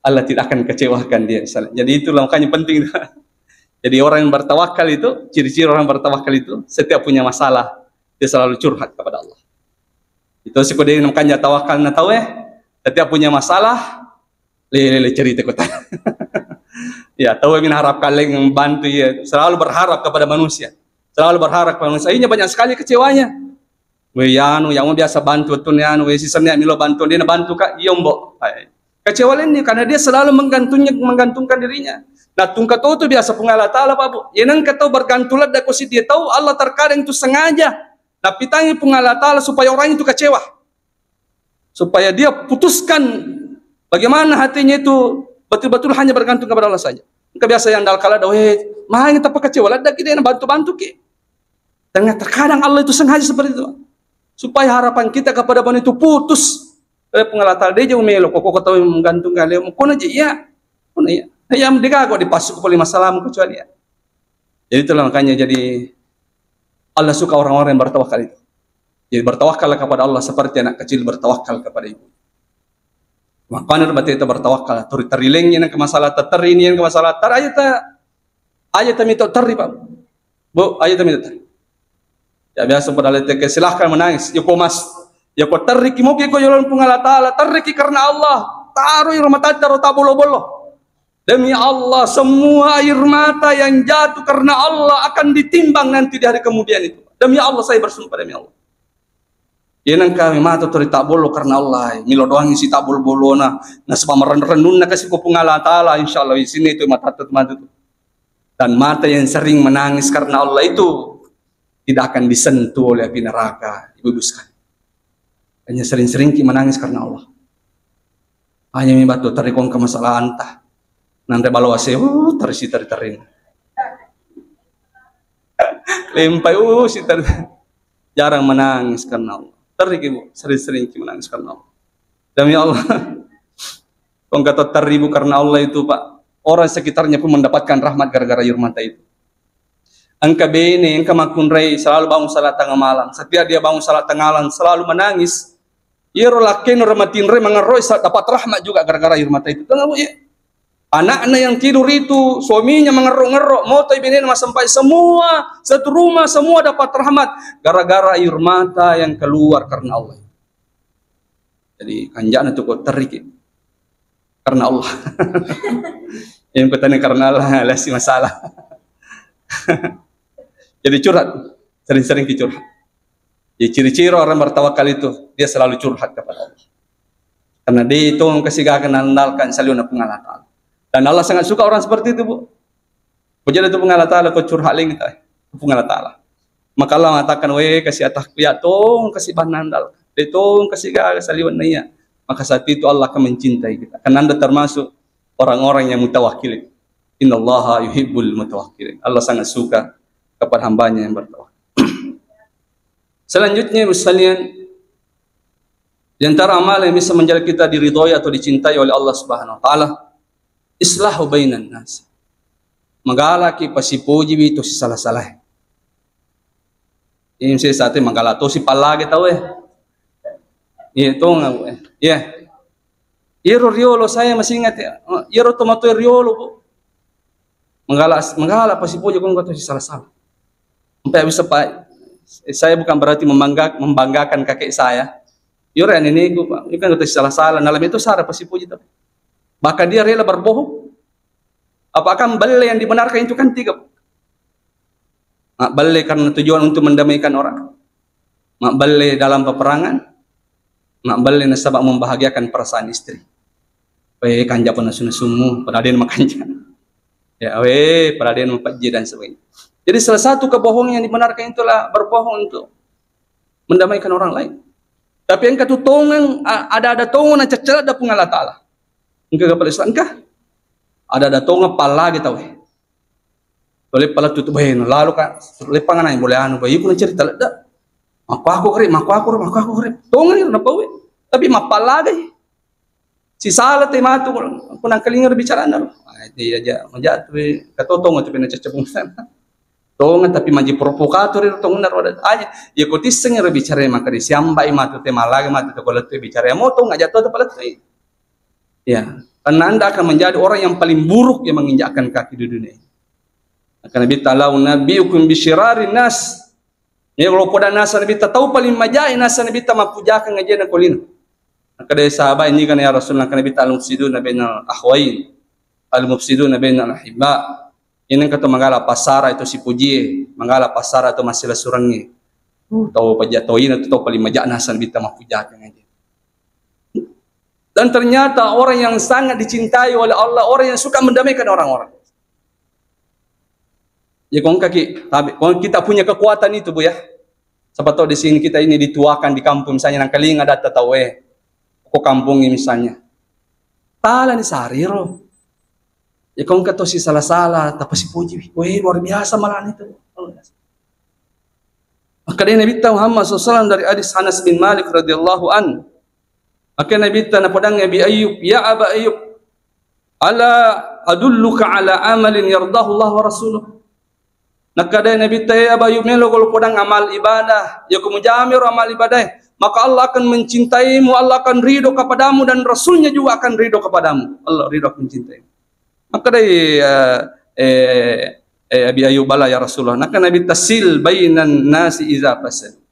Allah tidak akan kecewakan dia. Jadi itulah makanya penting. Jadi orang yang bertawakal itu, ciri-ciri orang bertawakal itu, setiap punya masalah, dia selalu curhat kepada Allah. Itu sih kode namanya tawakal na tahu setiap punya masalah, lele cerita kota. Ya, tahu min harap kalian membantu ya, selalu berharap kepada manusia. Selalu berharap kepada manusia. Akhirnya banyak sekali kecewanya. Weyanu, yang mau biasa bantu tuh nianu, sisanya milo bantu dia bantu kak, yombo. Kecewa ini karena dia selalu menggantungkan dirinya. Nah, tungkat itu biasa pengalat Allah Pak Bu. Yang kata bergantulat dak kosi dia tahu Allah terkadang itu sengaja. Tapi tangi pengalat Allah supaya orang itu kecewa. Supaya dia putuskan bagaimana hatinya itu betul-betul hanya bergantung kepada Allah saja. Enggak biasa yang dal kala weh, mah kita kecewa lah dak kita bantu-bantu ki. Dan terkadang Allah itu sengaja seperti itu. Supaya harapan kita kepada Tuhan itu putus. Pengalat Allah dia jauh melo kok tahu menggantung kali. Kono aja ya. Kono ya. Yang mereka kok dipasuk oleh masalah kecuali ya. Jadi itulah makanya jadi Allah suka orang-orang yang bertawakal itu. Jadi bertawakal kepada Allah seperti anak kecil bertawakal kepada ibu. Makanya berarti itu bertawakal. Terilingnya yang ke masalah terini yang ke masalah ayat minta teri Pak. Bu ayat minta teri. Ya biasa pada letek silahkan menangis. Ya komas. Ya kau teriki mungkin kau jalan pengalat Allah teriki karena Allah. Taruh rumah tatar tak bolo-bolo. Demi Allah, semua air mata yang jatuh karena Allah akan ditimbang nanti di hari kemudian itu. Demi Allah, saya bersumpah demi Allah. Yan ang kami mata tori tak bolo karena Allah. Milo doang isi tak bolo na sebab merenun na kasi ko pungalat Allah. Insyaallah di sini itu mata itu. Dan mata yang sering menangis karena Allah itu tidak akan disentuh oleh api neraka. Ibu sekali. Hanya sering-sering menangis karena Allah. Hanya membatu terikong ke masalah antah. Nanti balawase, terisi terin. Lempai, si jarang menangis karena Allah. Terik ibu, sering-sering menangis karena Allah. Demi Allah, kalau kata teribu karena Allah itu Pak, orang sekitarnya pun mendapatkan rahmat gara-gara air mata itu. Angka bene, angka makunrai selalu bangun salat tengah malam. Setiap dia bangun salat tengah malam selalu menangis. Iro lakin rahmatin re mengeroi dapat rahmat juga gara-gara air mata itu. Tengah ya. Anak-anak yang tidur itu, suaminya mengeruk-ngeruk, mau ibinin mas sampai semua, satu rumah semua dapat rahmat gara-gara air mata yang keluar karena Allah. Jadi kanjana itu kok terik karena Allah. Yang kutanya karena Allah lah si masalah. Jadi curhat, sering-sering curhat. Jadi ciri-ciri orang bertawakal itu dia selalu curhat kepada Allah. Karena dia itu kesigakan andalkan selalu pengalat Allah. Dan Allah sangat suka orang seperti itu, Bu. Jadi itu pengalat Allah kau curhat lagi kita, pengalat Allah. Maka Allah mengatakan, weh kasih atak ya tong kasih banandal, detong kasih gak saliwan naya. maka saat itu Allah akan mencintai kita. Karena Anda termasuk orang-orang yang mutawakkilin. Innallaha yuhibbul mutawakkilin. Allah sangat suka kepada hambanya yang bertawakal. Selanjutnya sekalian, di antara amal yang bisa menjadikan kita diridhoi atau dicintai oleh Allah Subhanahu wa taala, islahu bainan nas. Magalaki pasipuji itu si salah-salah. Ini saya sate magala to si palagi tahu Itu nggak Iro riolo saya masih ingat ya. Iro tomato riolo bu. Menggala pasipuji kung kata si salah-salah. Sampai bisa pak. Saya bukan berarti membanggakan kakek saya. Iro ini ku pak. Ini kan kata si salah-salah. Dalam itu sara pasipuji tapi. Bahkan dia rela berbohong. Apakah balai yang dibenarkan itu kan tiga? Mak balai karena tujuan untuk mendamaikan orang. Mak balai dalam peperangan. Mak balai nasabak membahagiakan perasaan istri. Weh kanja pun sumu, peraden makanja. Ya weh peraden mempajji dan sebagainya. Jadi salah satu kebohongan yang dibenarkan itulah berbohong untuk mendamaikan orang lain. Tapi yang ketutongan ada tongan cecel ada pun Allah Taala. Engkau kepala Islam kah? Ada tongan pala gitu weh. Boleh pala tutup weh lalu kan lepangan aja boleh anu bayi pun cerita dah. Maku aku rep. Tongan itu napa weh? Tapi mapala deh. Si salah teh matu aku nang kelingar bicara nalo. Dia aja menjat we katotong tu pina cecepung sana. Tongan tapi maji provokator itu tongan roda aja. Ya ko tiseng re bicara maka di siambai matu teh malaga matu teh kolat teh bicara mo tong aja to palat teh. Ya, karena Anda akan menjadi orang yang paling buruk yang menginjakkan kaki di dunia. Karena Nabi Ta'ala nabiukum bisyirarin nas. Ya kalau pada nasa Nabi tahu paling majai nasa Nabi ta mapujakan ngajian kolino. Kada sahabat ini kan ya Rasulullah kan Nabi Ta'ala mufsiduna bainal akhwain. Al-mufsiduna bainal ahibba. Ini kata mangala pasara itu si puji, mangala pasara itu masalah surangi. Tahu pajatoin itu tahu paling majai nasa Nabi ta mapujakan ngajian. Dan ternyata orang yang sangat dicintai oleh Allah, orang yang suka mendamaikan orang-orang. Ya kalau kita punya kekuatan itu bu ya. Siapa tahu di sini kita ini dituakan di kampung misalnya nang kaling ada tahu kok kampung ini misalnya. Tala ni sariro. Ya kalau kata si salah-salah, tapi si puji, luar biasa malah itu. Maka dia Nabi Muhammad SAW dari hadis Anas bin Malik radhiyallahu an. Maka Nabi Ta'ala padang Nabi Ayub, ya Aba Ayub, ala adulluka ala amalin yardahu Allah wa rasuluh. Nakada Nabi Ta'ala ya Aba Ayub melo kalau padang amal ibadah, ya kumujamir amal ibadah, maka Allah akan mencintaimu, Allah akan ridho kepadamu dan Rasulnya juga akan ridho kepadamu. Allah ridho mencintaimu. Maka dari Abi Ayub bala ya Rasulullah. Maka Nabi tasil bainan nasi iza fasad.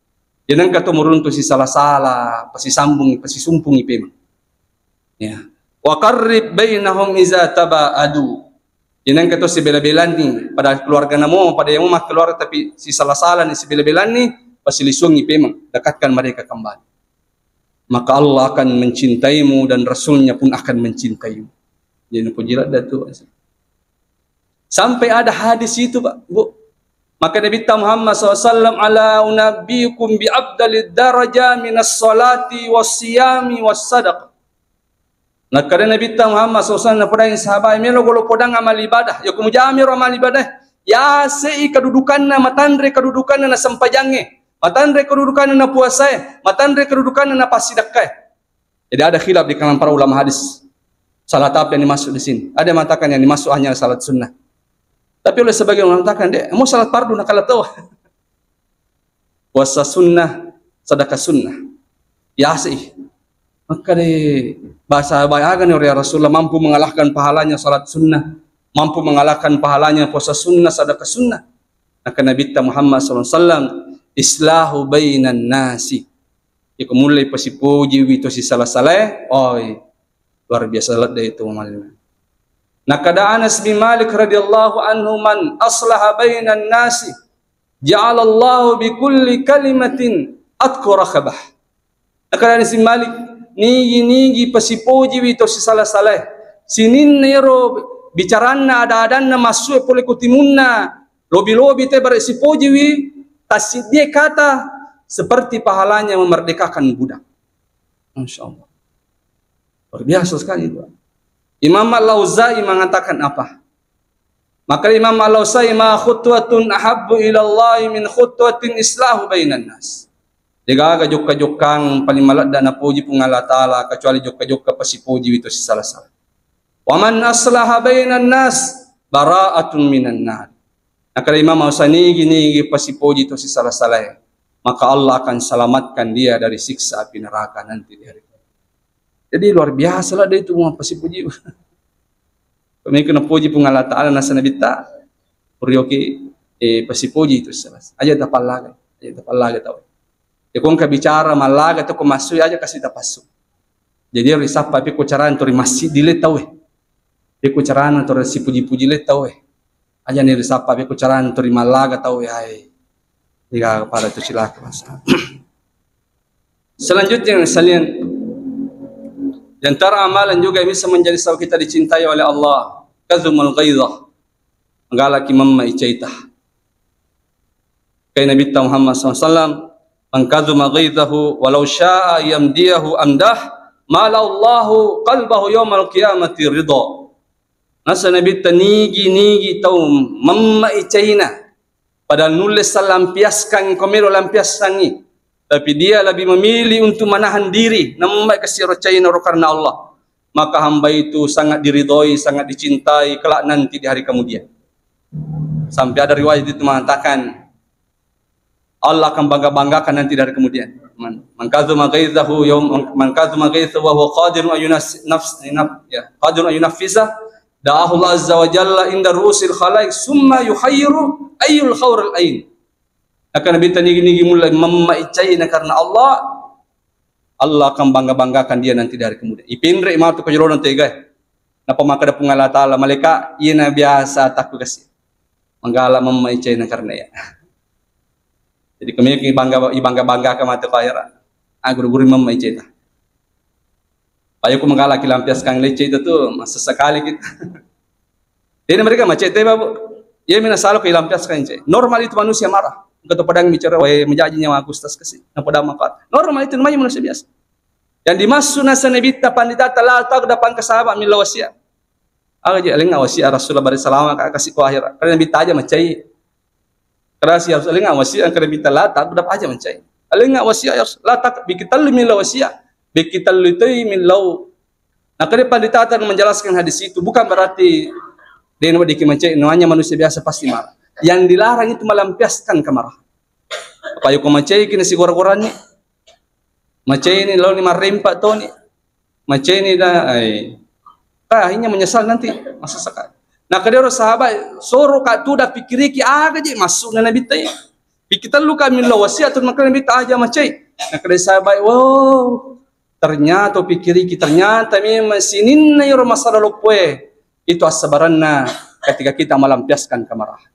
Jangan kata murun tu si salah-salah, pasti sambung, pasti sumpung ipem. Ya. Wa qarrib bainahum iza tabaadu. Jangan kata si bela-belan ni pada keluarga namo, pada yang rumah keluar tapi si salah-salah ni si bela-belan ni pasti lisung ipem, dekatkan mereka kembali. Maka Allah akan mencintaimu dan Rasulnya pun akan mencintaimu. Jadi pujilah datu. Sampai ada hadis itu, Pak, Bu. Maka Nabi Muhammad SAW ala unabbiukum bi abdalid daraja minas salati was siyami was sadaqah. Nah karena Nabi Muhammad SAW na podang sahabat melo golo podang amal ibadah ya kumujamir amal ibadah ya sei kedudukanna matandre kedudukanna na sampajange matandre kedudukanna na puasa matandre kedudukanna na pasidakah. Jadi ada khilaf di kalangan para ulama hadis salat apa yang dimasuk di sini. Ada yang mengatakan yang dimasuk hanya salat sunnah. Tapi oleh sebagian orang mengatakan dia mau salat fardu nak kalah tahu. Puasa sunnah, sedekah sunnah. Ya sih. Maka di bahasa bayagan ya Rasulullah mampu mengalahkan pahalanya salat sunnah, mampu mengalahkan pahalanya puasa sunnah, sedekah sunnah. Maka Nabi Muhammad SAW islahu bainan nasi. Iku mulai pasipuji itu si salah-salah. Oi. Luar biasa salat dia itu malam. Nakada Anas bin Malik radhiyallahu anhu man aslaha bainan nasi ja'alallahu bi kulli kalimatin adkura khabah. Nakada Anas bin Malik nigi pasipuji itu si salah-salah. Sinin nero bicarana ada-adanna masuk pole kutimunna lobi-lobi te bersipuji wi tasidie kata seperti pahalanya memerdekakan budak. Masyaallah. Luar biasa sekali itu. Imam Al-Auza'i mengatakan apa? Maka Imam Al-Auza'i ma khutwatun ahabbu ila Allah min khutwatin islahu bainan nas. Digaga jukka-jukkang palimalat dan napuji pung Allah Ta'ala kecuali jukka-jukka pasipuji itu si salah-salah. Wa man aslaha bainan nas bara'atun minan nar. Maka Imam Al-Auza'i gini pasipuji itu si salah-salah. Maka Allah akan selamatkan dia dari siksa api neraka nanti di hari. Jadi luar biasa lah dia itu mau pasipuji. Kami kena puji pung Allah Ta'ala nasa Nabi ta. Puryoki pasipuji itu salah. Aja tapal lagi. Aja tapal lagi tahu. Ya kung kabicara malaga atau kumasui aja kasih tapasu. Jadi risap papi kucaraan tu masjid dilet tahu. Di kucaraan tu si puji-puji let tahu. Aja ni risap papi kucaraan tu malaga tahu ai. Jika kepada tu silaka masa. Selanjutnya sekalian, di antara amalan juga yang bisa menjadi sebab kita dicintai oleh Allah, kazumul ghaidhah, menggalaki mamma icaitah. Kaya Nabi Muhammad SAW, man kazuma ghaidhahu walau sya'a yamdiyahu amdah, malallahu qalbahu yawmal qiyamati ridha. Nasa Nabi nigi tau mamma icaina, padahal nulis lampiaskan komero lampiaskan ni. Tapi dia lebih memilih untuk menahan diri, nampak kesiracain karena Allah. Maka hamba itu sangat diridhoi, sangat dicintai kelak nanti di hari kemudian. Sampai ada riwayat itu mengatakan Allah akan bangga-banggakan nanti dari kemudian. Man kadzuma ghaithahu yawm man kadzuma ghaithahu wa huwa qadirun qadirun yunaffisa da'ahu Allah azza wa jalla inda ru'usil khalaiq summa yukhayyiru ayyul khawrul ain. Akan Nabi nigi mulai memaicai karena Allah akan bangga-banggakan dia nanti dari kemudian. Ipinre mau tu kejero nanti guys. Napa maka da pungala taala malaikat ina biasa takku kasih. Manggala memaicai karena ya. Jadi kami bangga ka mata khairan. Guru-guru memaicai ta. Payo ko manggala kilampiaskan leceh itu tuh masa sekali kita. Ini mereka macet babu. Ia mina selalu kilampiaskan leceh. Normal itu manusia marah. Kata padang bicara, wah menjanjinya aku stas kasih. Napa dah makat. Normal itu namanya manusia biasa. Yang dimaksud nasa nebita pandita telah tahu depan ke sahabat mila wasiat. Aga je aling wasiat Rasulullah bari salama kasih ku akhirat. Karena nebita aja mencai. Karena siap aling wasiat karena nebita la tahu dapat aja mencai. Aling wasiat la tak bikital mila wasiat. Bikital itu milau. Nah, karena pandita menjelaskan hadis itu bukan berarti dia nama diki mencai namanya manusia biasa pasti marah. Yang dilarang itu melampiaskan kemarahan. Apa yuk macai kini si gora-gora ni, macai ni lalu ni marempat tu ni, macai ni dah, akhirnya menyesal nanti masa sekali. Nah kadang sahabat soro kat tu dah pikir ki aga je masuk na Nabi tay. Kita lu kami la wasiat tu maka Nabi ta aja macai. Nah kadang sahabat, wow, ternyata pikir ki ternyata memang sinin na yoro masalah lopwe. Itu asabaranna ketika kita melampiaskan kemarahan.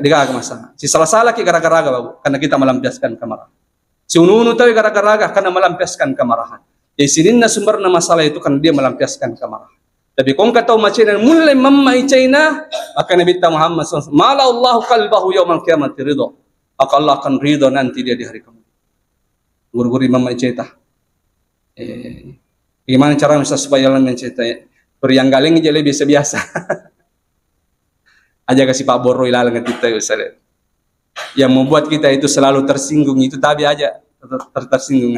Digaga masalah. Si salah-salah ki gara-gara babu karena kita melampiaskan kemarahan. Si unu tahu gara-gara karena melampiaskan kemarahan. Di sini sumbernya masalah itu karena dia melampiaskan kemarahan. Tapi kau kata macam dan mulai memaicaina akan Nabi Muhammad SAW. Mala Allah qalbahu yaumal qiyamati ridha. Maka Allah akan ridha nanti dia di hari kemudian. Guru-guru memaicaita. Gimana cara bisa supaya Allah mencerita? Yang galing jadi biasa-biasa. Aja kasih Pak Boro ilalang kita Ustaz. Yang membuat kita itu selalu tersinggung itu tapi aja tersinggung.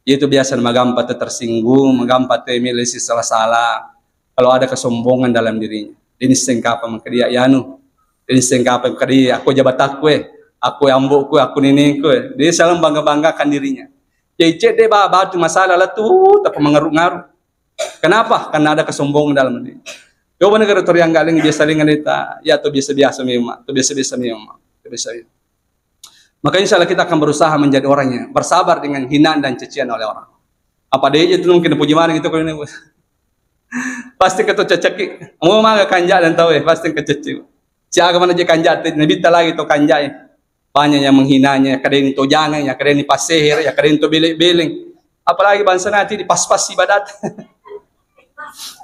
Itu biasa magampat tersinggung, magampat milisi salah-salah. Kalau ada kesombongan dalam dirinya. Ini sengkapa maka dia yanu. Ini sengkapa maka dia aku jabat aku ambokku, aku niningku. Dia selalu bangga-banggakan dirinya. Jadi dia batu masalah lah tuh tapi mengaruh-ngaruh. Kenapa? Karena ada kesombongan dalam dirinya. Kau negara yang galing biasa dengan kita, ya tu biasa-biasa memang, tu biasa-biasa memang, biasa. Maka insya Allah kita akan berusaha menjadi orangnya, bersabar dengan hinaan dan cacian oleh orang. Apa dia itu mungkin puji mana gitu kalau ini, pasti ketu ceceki, mau maga kanja dan tahu pasti kececi. Siapa mana je kanja, nabi lagi tu kanja, banyak yang menghinanya, kadang itu jangan, ya kadang itu pasihir, ya kadang itu beling-beling, apalagi bangsa nanti di pas-pas ibadat.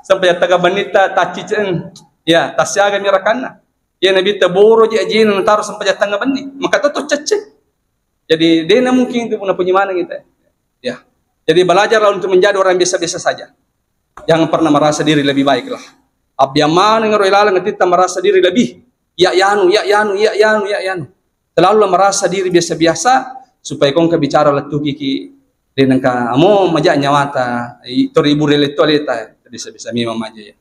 Sampai taga banita tacicen ya tasyaga mirakana ya nabi taboro je ajin taruh sampai tanga bani maka tu cecek jadi dia mungkin itu punya mana kita ya Jadi belajarlah untuk menjadi orang biasa-biasa saja. Jangan pernah merasa diri lebih baik lah. Abyaman yang ilalang kita merasa diri lebih. Ya yanu. Terlalu merasa diri biasa-biasa supaya kau bicara letu kiki dengan kamu majak nyawata itu ribu releta bisa-bisa memang maja ya.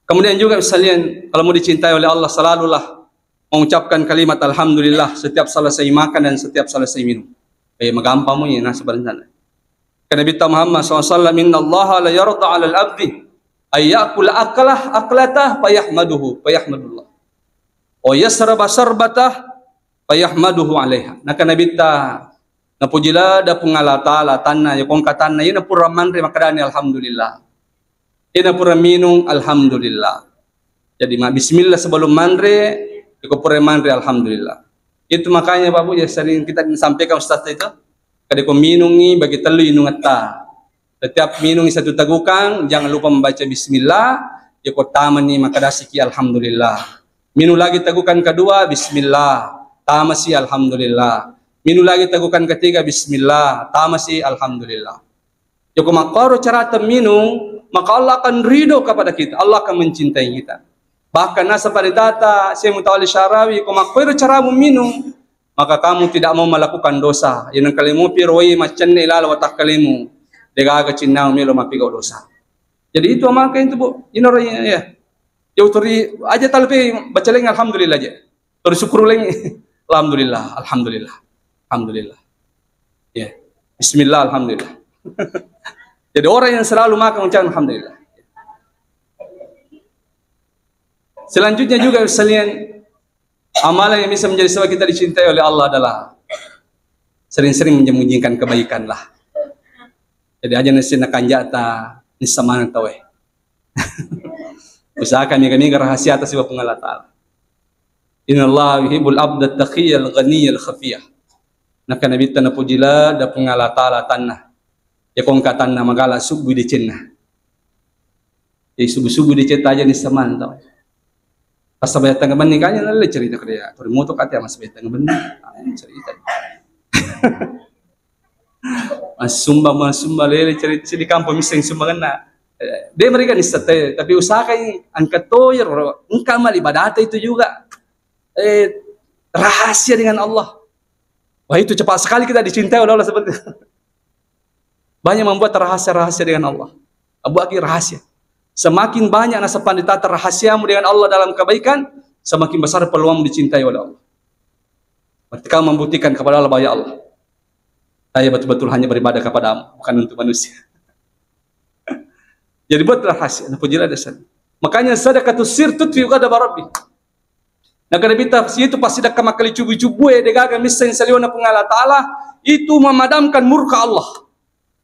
Kemudian juga sekalian kalau mau dicintai oleh Allah selalulah mengucapkan kalimat alhamdulillah setiap selesai makan dan setiap selesai minum. Magampang mo yun nasa balansan. Karena Nabi Muhammad SAW, Inna Allah la yarda 'ala al-'abdi ay ya'kula aklatah fayahmadullah. O yasraba sarbatah fayahmaduhu 'alaiha. Naka Nabi napujila da pungala taala tanna ya kong katanna yun pura manre makadani alhamdulillah. Ina pura minung alhamdulillah. Jadi bismillah sebelum manre, iko pura manre alhamdulillah. Itu makanya Bapak ya sering kita sampaikan Ustaz itu. Kada ko minungi bagi telu inungata. Setiap minungi satu tagukan, jangan lupa membaca bismillah, ya ko taman ni makadasiki alhamdulillah. Minum lagi tagukan kedua bismillah, tamasi alhamdulillah. Minum lagi tagukan ketiga bismillah, tamasi alhamdulillah. Ya ko makaro cara minum, maka Allah akan ridho kepada kita, Allah akan mencintai kita. Bahkan nasa paritata, Syekh Mutawalli Syarawi, kung makpero cara mo minum, maka kamu tidak mau melakukan dosa. Yan ang kalimu, piroi, machan na ilala, watak kalimu, degaga cinaw, milo, mapigaw dosa. Jadi itu amal kayo ito po, yun ya. Yung turi, aja talpi, baca lang, alhamdulillah aja. Turi syukur lang, alhamdulillah, alhamdulillah, alhamdulillah. Ya, bismillah, alhamdulillah. Jadi orang yang selalu makan ucapan alhamdulillah. Selanjutnya juga sekalian amalan yang bisa menjadi sebab kita dicintai oleh Allah adalah sering-sering menyembunyikan kebaikan lah. Jadi aja nasi nakanjata nisaman tawe. Usahakan kami rahasia atas sebab pengalat Allah. Inna Allah yuhibbul abda taqiyal ghaniyal khafiyah. Naka nabi tanah pujila da pengalat Allah tanah. Ya kong katanah magala subuh di cina. Jadi subuh-subuh di cita aja nisaman tawe. Pas sabay tanggaban ni kanya nalala cerita kaya turimoto kati mas sabay tanggaban cerita mas sumba lele cerita di kampo miseng sumbangan na de mereka ni sate tapi usahakan angkat toyer engkau mali badata itu juga rahasia dengan Allah. Wah itu cepat sekali kita dicintai oleh Allah seperti itu. Banyak membuat rahasia-rahasia dengan Allah. Abu Aki rahasia. Semakin banyak nasa pandita rahasiamu dengan Allah dalam kebaikan, semakin besar peluang dicintai oleh Allah. Berarti kamu membuktikan kepada Allah bahwa ya Allah, saya betul-betul hanya beribadah kepadamu, bukan untuk manusia. Jadi buat rahasia. Pujilah dasar. Makanya sadaqatus sir tutfi ghadab rabbi. Nah kada bita itu pasti dak makali cubu-cubu degaga misen saliona pungala taala itu memadamkan murka Allah.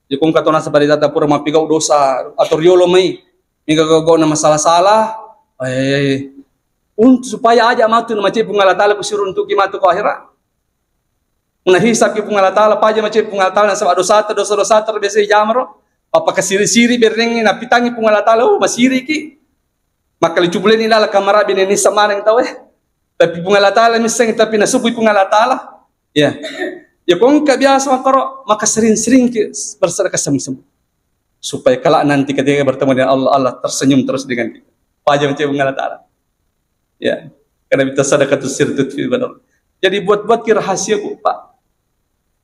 Jadi kung katona sa balita pura mapigaw dosa atau riolo may gagawa na masalah-salah, supaya aja matu na macam pungalatala kusirun untuk kimatu ko akhirat. Nahisap ki pungalatala pa aja macam pungalatala sa dosa terbesi jamro, papa kasiri-siri berdeng na pitangi pungalatala masiri ki. Makali cubulen nila kamarabi ni sama nang tawe. Tapi pungalatala miseng tapi nasuboy pungalatala. Ya. Ya kung kabiasa makaro maka sering-sering ki bersedekah sama-sama. Supaya kelak nanti ketika bertemu dengan Allah, Allah tersenyum terus dengan kita. Pajam macam mengalat Allah. Ya, karena kita sadaqatus sir tutfi badal. Jadi buat-buat kira rahasia ku Pak.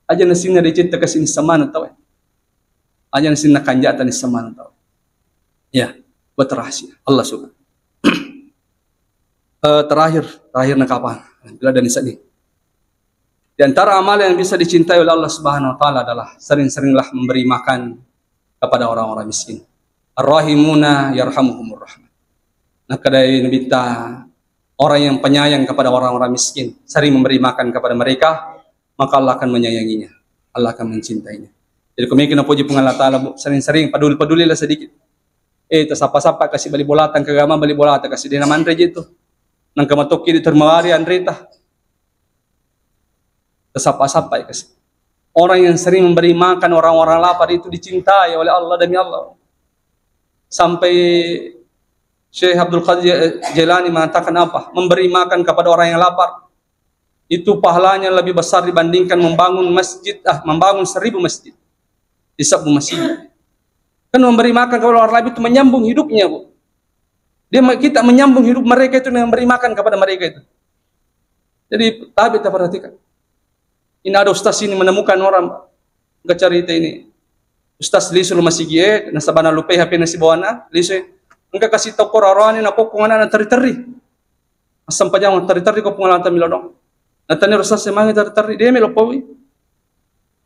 Aja nasinya dicinta kasih sama tahu. Aja nasinya kanjatan ni sama tahu. Ya, buat rahasia. Allah suka. Terakhir nak kapan? Bila dan ini. Di antara amal yang bisa dicintai oleh Allah Subhanahu wa taala adalah sering-seringlah memberi makan kepada orang-orang miskin. Ar-rahimuna yarhamuhumur rahman. Nah, kadai nabita orang yang penyayang kepada orang-orang miskin, sering memberi makan kepada mereka, maka Allah akan menyayanginya. Allah akan mencintainya. Jadi kami kena puji pengalat Allah, sering-sering peduli-pedulilah sedikit. Tasapa-sapa kasih bali bolatan kagama bali bolata kasih dia naman reje itu. Nang kamatoki di termawari andrita. Tasapa-sapa kasih. Orang yang sering memberi makan orang-orang lapar itu dicintai oleh Allah demi Allah. Sampai Syekh Abdul Qadir Jailani mengatakan apa? Memberi makan kepada orang yang lapar itu pahalanya lebih besar dibandingkan membangun masjid, membangun 1000 masjid. Isap Bu masih. Kan memberi makan kepada orang lain itu menyambung hidupnya, Bu. Kita menyambung hidup mereka itu dengan memberi makan kepada mereka itu. Jadi tapi kita perhatikan. Ini ada ustaz ini menemukan orang nggak cerita ini. Ustaz lisu masih gie, nasabana lupa HP nasi bawana, lisu enggak kasih tahu korarani na pokungan na teri-teri. Asam pajang teri-teri ko pungalan ta milodong. Natani ustaz semangat teri-teri dia melopowi.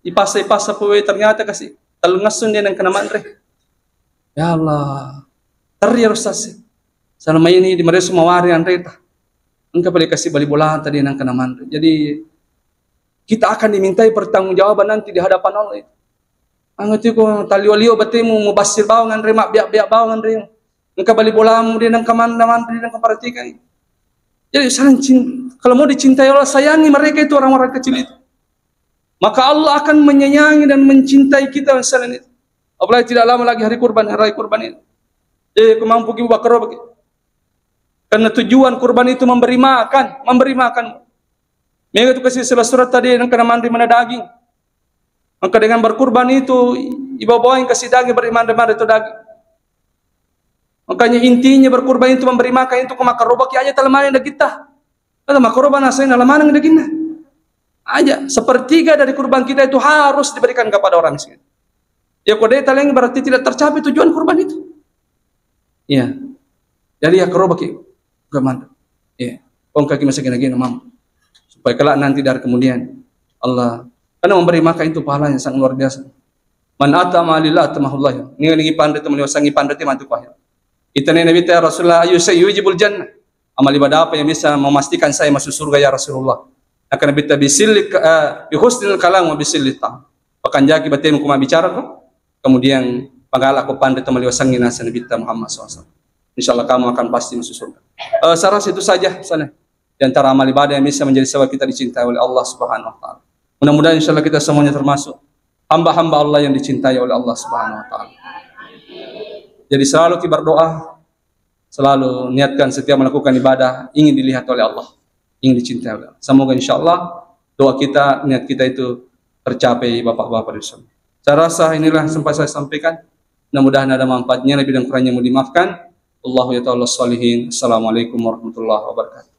Ipasa powi ternyata kasih talungasun dia nang kenaman re. Ya Allah. Teri ustaz. Selama ini di mereka semua wari reta. Engkau boleh kasih balik bola tadi nang kenaman. Jadi kita akan dimintai pertanggungjawaban nanti di hadapan Allah. Angat itu taliwalio batemu mubasir bawangan remak biak bawangan re. Engkau balik bola mu di nang keman-keman di nang keperhatikan. Jadi saling kalau mau dicintai Allah, sayangi mereka itu orang-orang kecil itu. Maka Allah akan menyayangi dan mencintai kita misalnya itu. Apalagi tidak lama lagi hari kurban itu. Jadi kemampu kita bakar bagi. Karena tujuan kurban itu memberi makan. Mereka itu kasih sebelah surat tadi yang kena mandi mana daging. Maka dengan berkurban itu ibawa-bawa yang kasih daging beri mandi itu daging. Makanya intinya berkurban itu memberi makan itu kemakan robak aja telemana yang kita. Kata makorban asalnya telemana yang kita. Aja sepertiga dari kurban kita itu harus diberikan kepada orang miskin. Ya kode taleng berarti tidak tercapai tujuan kurban itu. Iya. Jadi ya kerobak itu. Gimana? Ya, orang kaki masih gini mampu supaya kelak nanti dari kemudian Allah karena memberi makan itu pahalanya sangat luar biasa. Man atama lillah atamahullah. Ini lagi pandai teman sangi pandai mantu pahil. Itu Nabi ya Rasulullah ayu sayyujibul jannah. Amal ibadah apa yang bisa memastikan saya masuk surga ya Rasulullah? Akan Nabi tabisil bi husnil kalam wa bisil ta. Bahkan jaki batin kuma bicara kok. Kemudian pangala ko pandai teman sangi nasa Nabi Muhammad SAW. Insyaallah kamu akan pasti masuk surga. Saya rasa itu saja sana di antara amal ibadah yang bisa menjadi sebab kita dicintai oleh Allah Subhanahu wa taala. Mudah-mudahan insyaallah kita semuanya termasuk hamba-hamba Allah yang dicintai oleh Allah Subhanahu wa taala. Jadi selalu kita berdoa, selalu niatkan setiap melakukan ibadah ingin dilihat oleh Allah, ingin dicintai oleh Allah. Semoga insyaallah doa kita, niat kita itu tercapai Bapak-bapak di sana. Saya rasa inilah sempat saya sampaikan. Mudah-mudahan ada manfaatnya, lebih dan kurangnya mohon dimaafkan. Allahu ya ta'ala salihin. Assalamualaikum warahmatullahi wabarakatuh.